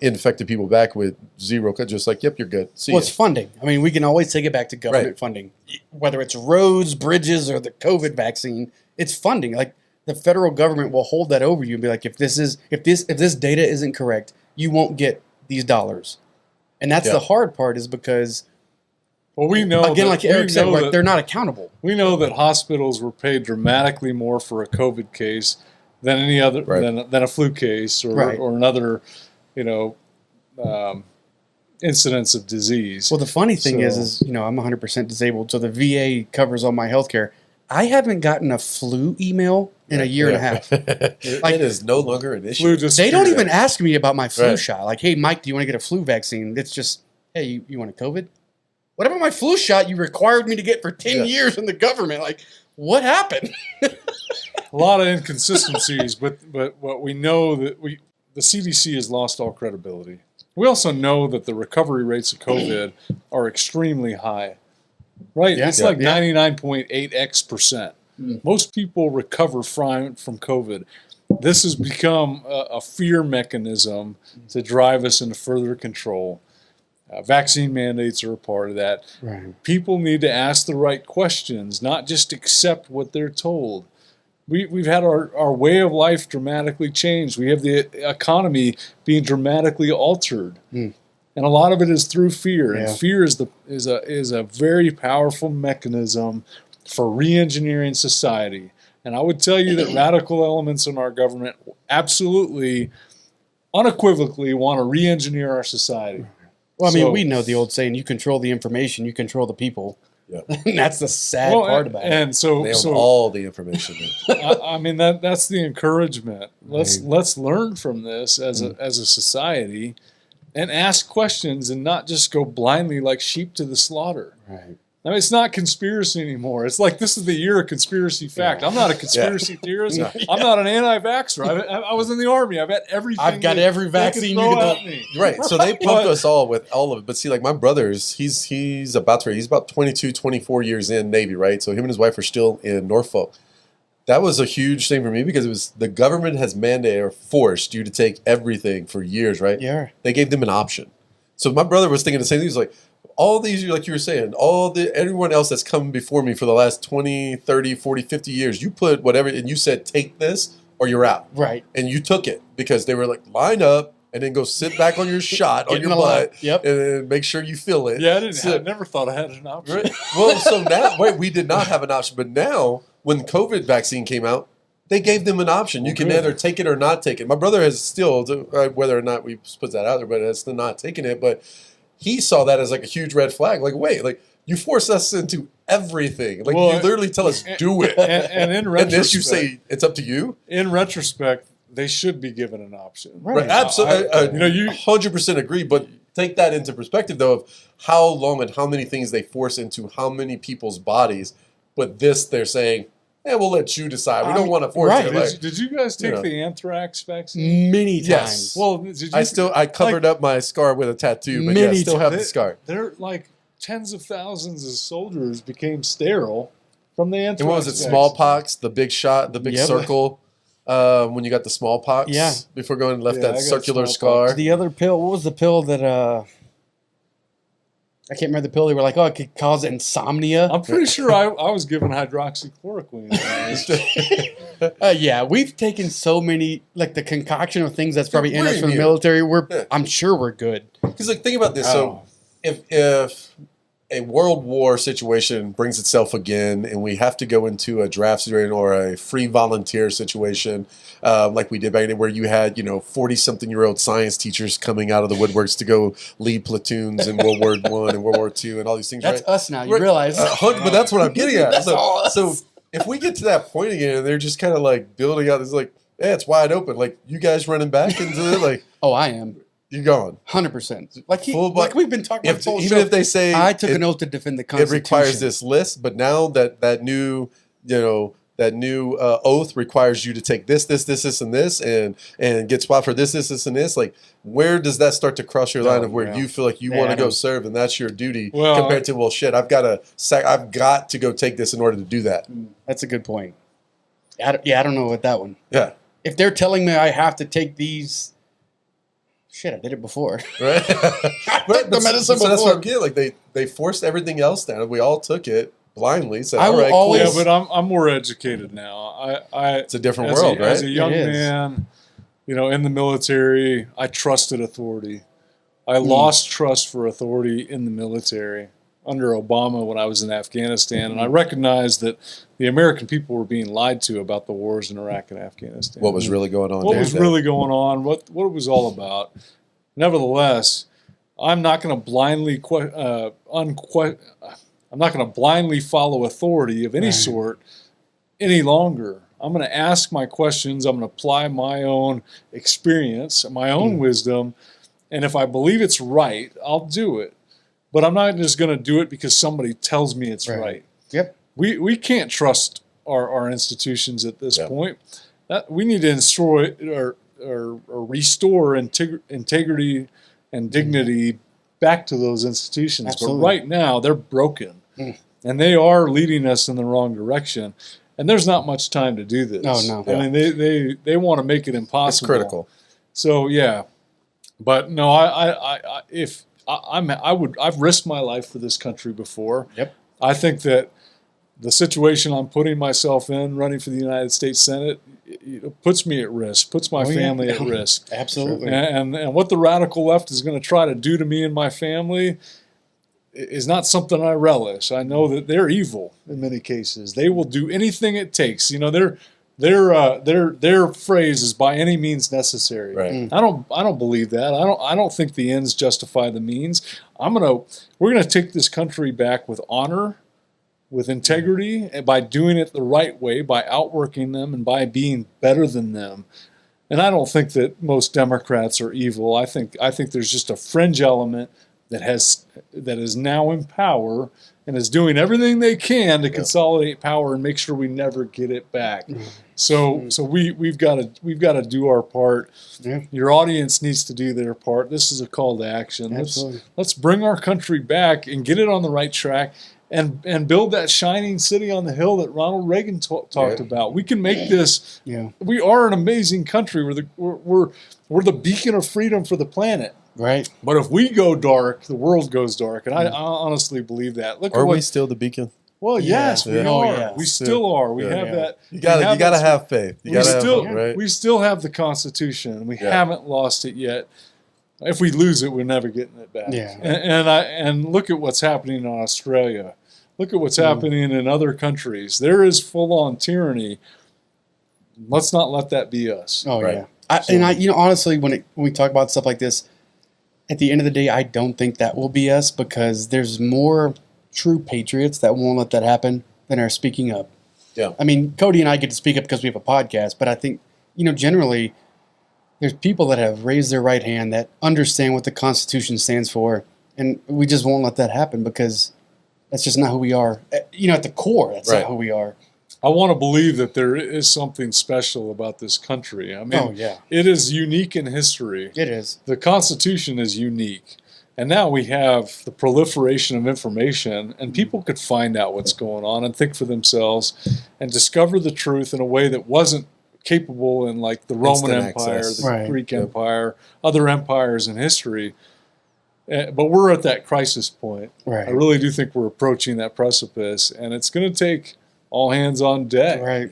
infected people back with zero, just like, yep, you're good, see Well, ya. it's funding. I mean, we can always take it back to government Right. funding, whether it's roads, bridges, or the COVID vaccine. It's funding. Like the federal government will hold that over you and be like, if this data isn't correct, you won't get these dollars. And that's Yeah. the hard part, is because Well, we know again, that- like we Eric said, know like that- they're not accountable. We know that hospitals were paid dramatically more for a COVID case than any other Right. than a flu case or Right. or another, incidence of disease. Well, the funny thing So- is I'm 100% disabled, so the VA covers all my health care. I haven't gotten a flu email in a year and a half. It is no longer an issue. Flu just They don't even ask me about my flu Right. shot. Like, hey, Mike, do you want to get a flu vaccine? It's just, hey, you want a COVID? What about my flu shot you required me to get for 10 Yeah. years in the government? Like, what happened? a lot of inconsistencies, but what we know that the CDC has lost all credibility. We also know that the recovery rates of COVID are extremely high. Right? Yeah. It's Yeah. like Yeah. 99.8x%. Most people recover from COVID. This has become a fear mechanism to drive us into further control. Vaccine mandates are a part of that. Right. People need to ask the right questions, not just accept what they're told. We've had our way of life dramatically changed. We have the economy being dramatically altered. And a lot of it is through fear. Yeah. And fear is a very powerful mechanism for re-engineering society. And I would tell you that radical elements in our government absolutely, unequivocally want to re-engineer our society. Well, I mean, So- we know the old saying, you control the information, you control the people. Yeah. And that's the sad part about it. And so, They own so all the information. I mean that's the encouragement. Let's learn from this as a society, and ask questions, and not just go blindly like sheep to the slaughter. Right. I mean, it's not conspiracy anymore. It's like, this is the year of conspiracy fact. I'm not a conspiracy theorist. I'm not an anti-vaxxer. I was in the Army. I've had everything. I've got every vaccine you throw can at me. Right. So they pumped us all with all of it. But see, like my brother's, he's about 22, 24 years in Navy, right? So him and his wife are still in Norfolk. That was a huge thing for me because it was the government has mandated or forced you to take everything for years, right? Yeah. They gave them an option. So my brother was thinking the same thing. He's like, all these, like you were saying, everyone else that's come before me for the last 20, 30, 40, 50 years, you put whatever, and you said, take this or you're out. Right. And you took it because they were like, line up and then go sit back on your shot on Get in your the line. butt. Yep. And then make sure you feel it. Yeah, So- I never thought I had an option. Right. Well, so now, we did not have an option. But now, when the COVID vaccine came out, they gave them an option. You can good. either take it or not take it. My brother has still, whether or not we put that out there, but has still not taken it. But he saw that as like a huge red flag. Like, wait, like you force us into everything. Like Well, you literally tell us do it. And in And retrospect, this you say it's up to you. in retrospect, they should be given an option. Right. Absolutely. You 100% agree. But take that into perspective, though, of how long and how many things they force into how many people's bodies. But this, they're saying, we'll let you decide. We don't want to force it. Like, did you guys take the anthrax vaccine? Many times. Yes. Well, did you? I covered up my scar with a tattoo, but I still have the scar. They're like tens of thousands of soldiers became sterile from the anthrax. And what was it? vaccine. Smallpox, the big shot, the big circle. When you got the smallpox, before going and left that circular scar. The other pill, what was the pill that I can't remember the pill. They were like, it could cause insomnia. I'm pretty sure I was given hydroxychloroquine. We've taken so many, like the concoction of things that's probably in us from the military. I'm sure we're good. Because think about this. So if a world war situation brings itself again and we have to go into a draft situation or a free volunteer situation, like we did back then, where you had 40-something-year-old science teachers coming out of the woodworks to go lead platoons in World War I and World War II and all these things. That's us now. You realize? But that's what I'm getting at. So if we get to that point again and they're just kind of like building out, it's like, it's wide open. Like you guys running back into it, like I am. You're gone 100%. Like we've been talking about. Even if they say I took an oath to defend the Constitution, it requires this list. But now that new oath requires you to take this, and this, and get swapped for this, and this. Like, where does that start to cross your line of where you feel like you want to go serve and that's your duty compared to I've got to go take this in order to do that. That's a good point. I don't know about that one. Yeah. If they're telling me I have to take these. Shit, I did it before. Right. The medicine before. That's what I'm getting. Like they forced everything else down. We all took it blindly. Said, I will always. Yeah, but I'm more educated now. It's a different world, right? As a young man, in the military, I trusted authority. I lost trust for authority in the military under Obama when I was in Afghanistan, and I recognized that the American people were being lied to about the wars in Iraq and Afghanistan. What was really going on? What was really going on? What it was all about. Nevertheless, I'm not going to blindly I'm not going to blindly follow authority of any sort any longer. I'm going to ask my questions. I'm going to apply my own experience, my own wisdom, and if I believe it's right, I'll do it. But I'm not just going to do it because somebody tells me it's right. Yep. We can't trust our institutions at this point. We need to destroy or restore integrity and dignity back to those institutions. Absolutely. But right now, they're broken. And they are leading us in the wrong direction. And there's not much time to do this. No. I mean, they want to make it impossible. It's critical. So, yeah. But no, I've risked my life for this country before. Yep. I think that the situation I'm putting myself in, running for the United States Senate, it puts me at risk, puts my family at risk. Absolutely. And what the radical left is going to try to do to me and my family is not something I relish. I know that they're evil in many cases. They will do anything it takes. Their phrase is by any means necessary. Right. I don't believe that. I don't think the ends justify the means. We're gonna take this country back with honor, with integrity, and by doing it the right way, by outworking them and by being better than them. And I don't think that most Democrats are evil. I think there's just a fringe element that is now in power and is doing everything they can to consolidate power and make sure we never get it back. So we've got to do our part. Yeah. Your audience needs to do their part. This is a call to action. Absolutely. Let's bring our country back and get it on the right track and build that shining city on the hill that Ronald Reagan talked about. We can make this. Yeah. We are an amazing country. We're the beacon of freedom for the planet. Right. But if we go dark, the world goes dark. And I honestly believe that. Are we still the beacon? Well, yes, we are. Yeah. We still are. We have that. You gotta have faith. We still have the Constitution. We haven't lost it yet. If we lose it, we're never getting it back. Yeah. And look at what's happening in Australia. Look at what's happening in other countries. There is full-on tyranny. Let's not let that be us. Oh, right. Honestly, when we talk about stuff like this, at the end of the day, I don't think that will be us because there's more true patriots that won't let that happen than are speaking up. Yeah. I mean, Cody and I get to speak up because we have a podcast, but I think, generally, there's people that have raised their right hand that understand what the Constitution stands for, and we just won't let that happen because that's just not who we are. At the core, that's Right. not who we are. I want to believe that there is something special about this country. I mean, Oh, yeah. it is unique in history. It is. The Constitution is unique. And now we have the proliferation of information, and people could find out what's going on and think for themselves and discover the truth in a way that wasn't capable in like the Roman Instant Empire, access. the Right. Greek Yep. Empire, other empires in history. But we're at that crisis point. Right. I really do think we're approaching that precipice, and it's going to take all hands on deck. Right.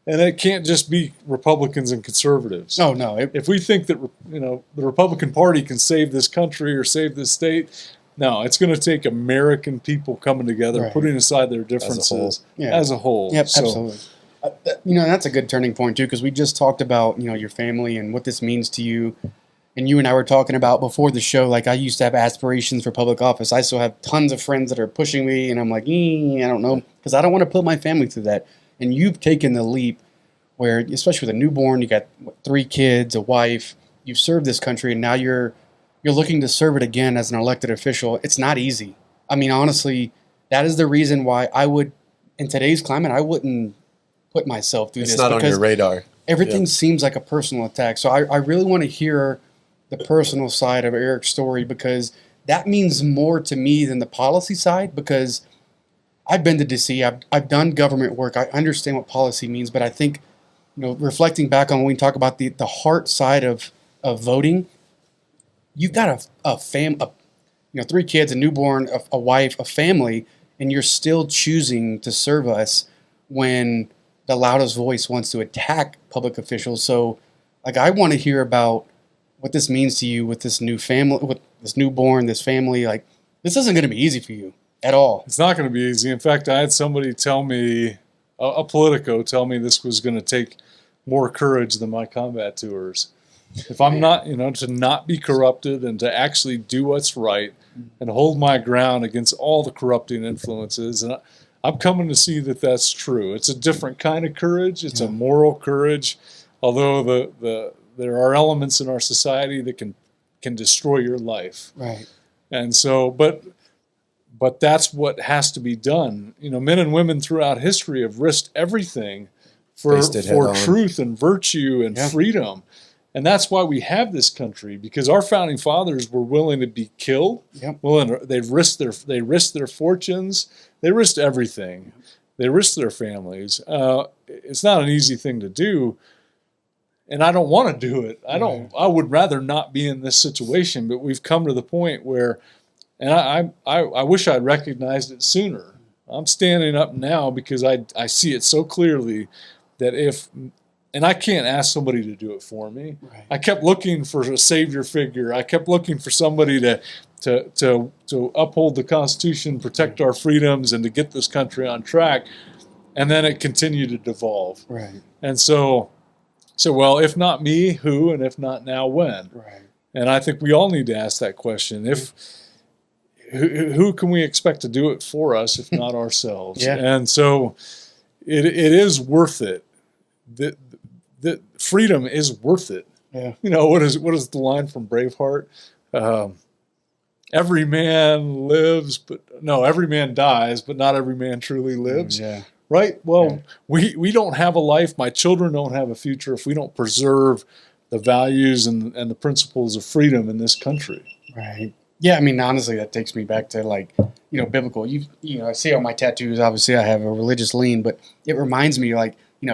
And it can't just be Republicans and conservatives. No. If we think that the Republican Party can save this country or save this state, no, it's going to take American people coming together, Right. putting aside their differences Yeah. as a whole. Yep, So, absolutely. That's a good turning point too, because we just talked about your family and what this means to you, and you and I were talking about before the show. Like I used to have aspirations for public office. I still have tons of friends that are pushing me, and I'm like, I don't know, because I don't want to put my family through that. And you've taken the leap, where especially with a newborn, you got 3 kids, a wife. You've served this country, and now you're looking to serve it again as an elected official. It's not easy. I mean, honestly, that is the reason why I would, in today's climate, I wouldn't put myself through It's this not on because your radar. everything seems like a personal attack. So I really want to hear the personal side of Erik's story, because that means more to me than the policy side, because I've been to DC, I've done government work, I understand what policy means, but I think, reflecting back on when we talk about the heart side of voting, you've got a 3 kids, a newborn, a wife, a family, and you're still choosing to serve us when the loudest voice wants to attack public officials. So, like, I want to hear about what this means to you with this new family, with this newborn, this family. Like, this isn't going to be easy for you at all. it's not going to be easy. In fact, I had somebody tell me, a Politico tell me this was going to take more courage than my combat tours. If I'm not, to not be corrupted and to actually do what's right and hold my ground against all the corrupting influences. And I'm coming to see that that's true. It's a different kind of courage. It's a moral courage, although there are elements in our society that can destroy your life. Right. And so, but that's what has to be done. Men and women throughout history have risked everything for Faced it head on. truth and virtue and Yeah. freedom. And that's why we have this country, because our founding fathers were willing to be killed. Yep. They risked their fortunes. They risked everything. They risked their families. It's not an easy thing to do, and I don't want to do it. I would rather not be in this situation. But we've come to the point where, and I wish I'd recognized it sooner. I'm standing up now because I see it so clearly that and I can't ask somebody to do it for me. Right. I kept looking for a savior figure. I kept looking for somebody to uphold the Constitution, protect our freedoms, and to get this country on track. And then it continued to devolve. Right. And so, well, if not me, who? And if not now, when? Right. And I think we all need to ask that question. Who can we expect to do it for us if not ourselves? Yeah. And so it is worth it. The freedom is worth it. Yeah. What is the line from Braveheart? Every man every man dies, but not every man truly lives. Yeah. Right? Well, we don't have a life. My children don't have a future if we don't preserve the values and the principles of freedom in this country. Right. Yeah, I mean, honestly, that takes me back to biblical. I see on my tattoos, obviously I have a religious lean, but it reminds me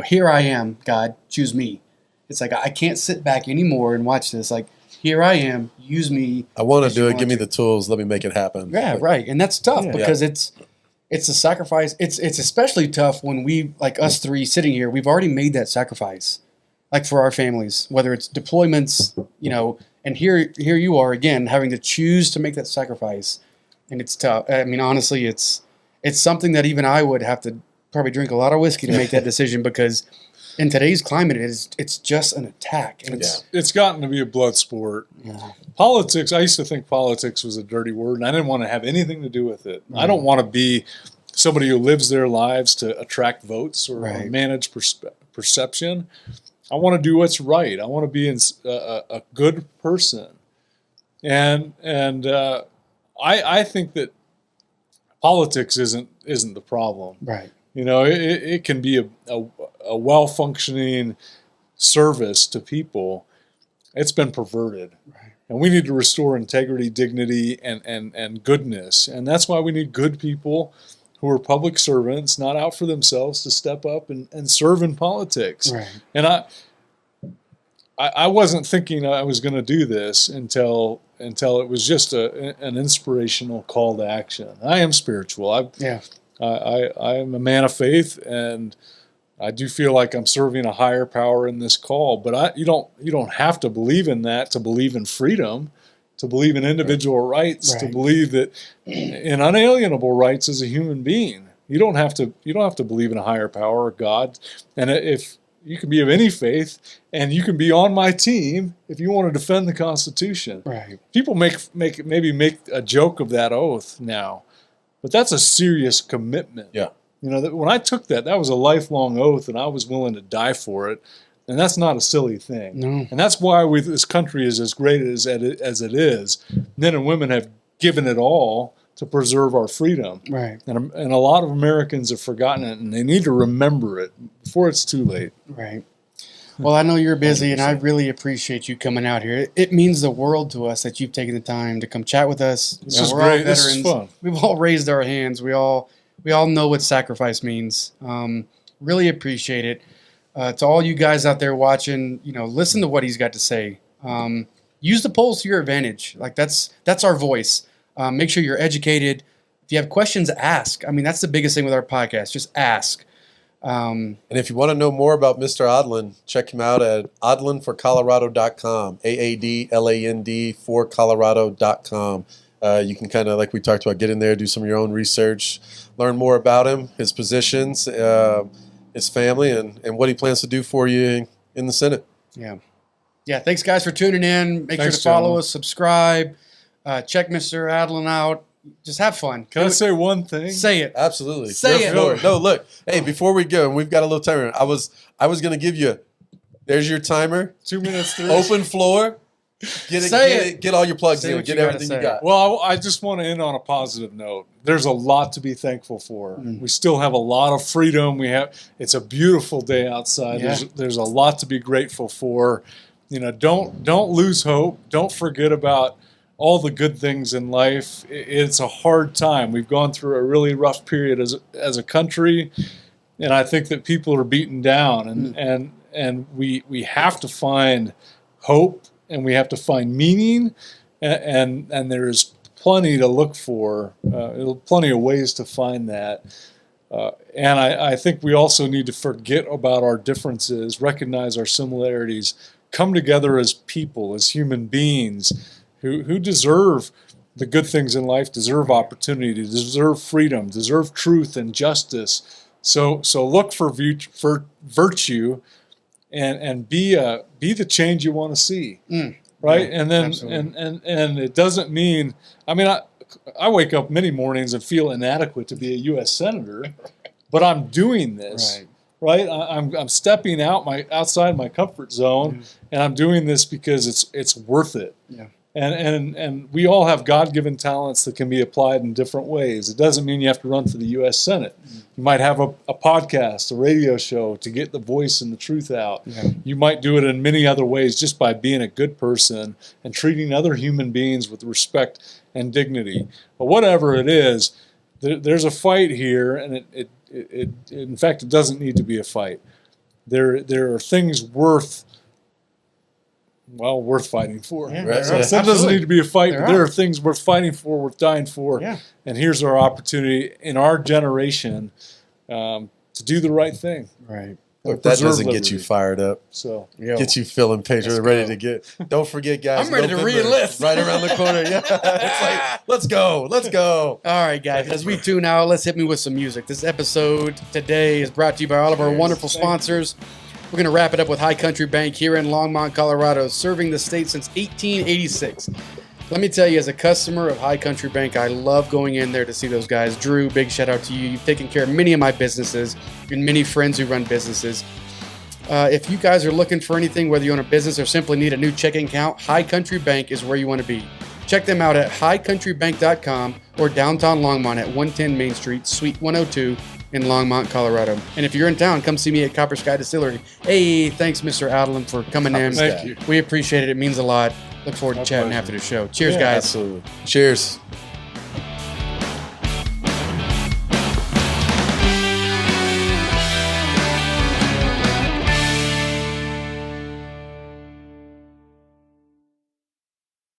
here I am, God, choose me. It's like, I can't sit back anymore and watch this. Like, here I am, use me. I want to as you do it. want Give me to. the tools. Let me make it happen. Yeah, right. And that's tough Yeah. because it's a sacrifice. It's especially tough when we, like us 3 sitting here, we've already made that sacrifice, like for our families, whether it's deployments, and here you are again having to choose to make that sacrifice, and it's tough. I mean, honestly, it's something that even I would have to probably drink a lot of whiskey to make that decision, because in today's climate, it's just an attack, and It's gotten to be a blood sport. Politics, I used to think politics was a dirty word, and I didn't want to have anything to do with it. I don't want to be somebody who lives their lives to attract votes or Right. manage perception. I want to do what's right. I want to be a good person. And I think that politics isn't the problem. Right. It can be a well-functioning service to people. It's been perverted. Right. And we need to restore integrity, dignity, and goodness. And that's why we need good people who are public servants, not out for themselves, to step up and serve in politics. Right. And I wasn't thinking I was going to do this until it was just an inspirational call to action. I am spiritual. I am a man of faith, and I do feel like I'm serving a higher power in this call. But you don't have to believe in that to believe in freedom, to believe in individual rights, to believe that in unalienable rights as a human being. You don't have to believe in a higher power or God. And if you can be of any faith, and you can be on my team if you want to defend the Constitution. Right. People make a joke of that oath now, but that's a serious commitment. Yeah. When I took that was a lifelong oath, and I was willing to die for it, and that's not a silly thing. No. And that's why this country is as great as it is. Men and women have given it all to preserve our freedom. Right. And a lot of Americans have forgotten it, and they need to remember it before it's too late. Right. Well, I know you're busy, and I really appreciate you coming out here. It means the world to us that you've taken the time to come chat with us. This is we're great. all This is veterans. fun. We've all raised our hands. We all know what sacrifice means. Really appreciate it. To all you guys out there watching, listen to what he's got to say. Use the polls to your advantage. Like that's our voice. Make sure you're educated. If you have questions, ask. I mean, that's the biggest thing with our podcast. Just ask. And if you want to know more about Mr. Aadland, check him out at aadlandforcolorado.com, AADLAND for Colorado.com. You can kind of, like we talked about, get in there, do some of your own research, learn more about him, his positions, his family, and what he plans to do for you in the Senate. Yeah. Yeah. Thanks, guys, for tuning in. Make sure Thanks, to follow gentlemen. us, subscribe, check Mr. Aadland out. Just have fun. Can I say one thing? Say it. Absolutely. Say Your it. floor. No, look. Hey, before we go, and we've got a little timer. I was going to give you. There's your timer. 2 minutes. Open floor. Get all your plugs Say in. what Get you gotta everything say. you got. Well, I just want to end on a positive note. There's a lot to be thankful for. We still have a lot of freedom. It's a beautiful day outside. Yeah. There's a lot to be grateful for. Don't lose hope. Don't forget about all the good things in life. It's a hard time. We've gone through a really rough period as a country, and I think that people are beaten down, and we have to find hope, and we have to find meaning, and there's plenty to look for, plenty of ways to find that. And I think we also need to forget about our differences, recognize our similarities, come together as people, as human beings who deserve the good things in life, deserve opportunity, deserve freedom, deserve truth and justice. So look for virtue and be the change you want to see. Right. Yeah, and then, absolutely. and it doesn't mean, I wake up many mornings and feel inadequate to be a U.S. Senator, but I'm doing this. Right. I'm stepping outside my comfort zone, and I'm doing this because it's worth it. Yeah. And we all have God-given talents that can be applied in different ways. It doesn't mean you have to run for the U.S. Senate. You might have a podcast, a radio show to get the voice and the truth out. Yeah. You might do it in many other ways just by being a good person and treating other human beings with respect and dignity. But whatever it is, there's a fight here, and it in fact, it doesn't need to be a fight. There are things worth fighting for. Yeah, Right. there are. So it doesn't need to be a fight, There but there are. are things worth fighting for, worth dying for. Yeah. And here's our opportunity in our generation to do the right thing. Right. Look, that Preserve doesn't get liberty. you fired up. So Yo. Get you feeling patriotic, ready to get. Don't forget, guys. I'm ready to November, re-enlist. right around the corner. Yeah, it's like, let's go. All right, guys, as we tune out, let's hit me with some music. This episode today is brought to you by all of our wonderful sponsors. We're going to wrap it up with High Country Bank here in Longmont, Colorado, serving the state since 1886. Let me tell you, as a customer of High Country Bank, I love going in there to see those guys. Drew, big shout out to you. You've taken care of many of my businesses and many friends who run businesses. If you guys are looking for anything, whether you own a business or simply need a new checking account, High Country Bank is where you want to be. Check them out at highcountrybank.com or downtown Longmont at 110 Main Street, Suite 102 in Longmont, Colorado. And if you're in town, come see me at Copper Sky Distillery. Hey, thanks, Mr. Aadland, for coming in. Thank you. We appreciate it. It means a lot. Look forward to chatting after the show. Cheers, guys. Absolutely. Cheers.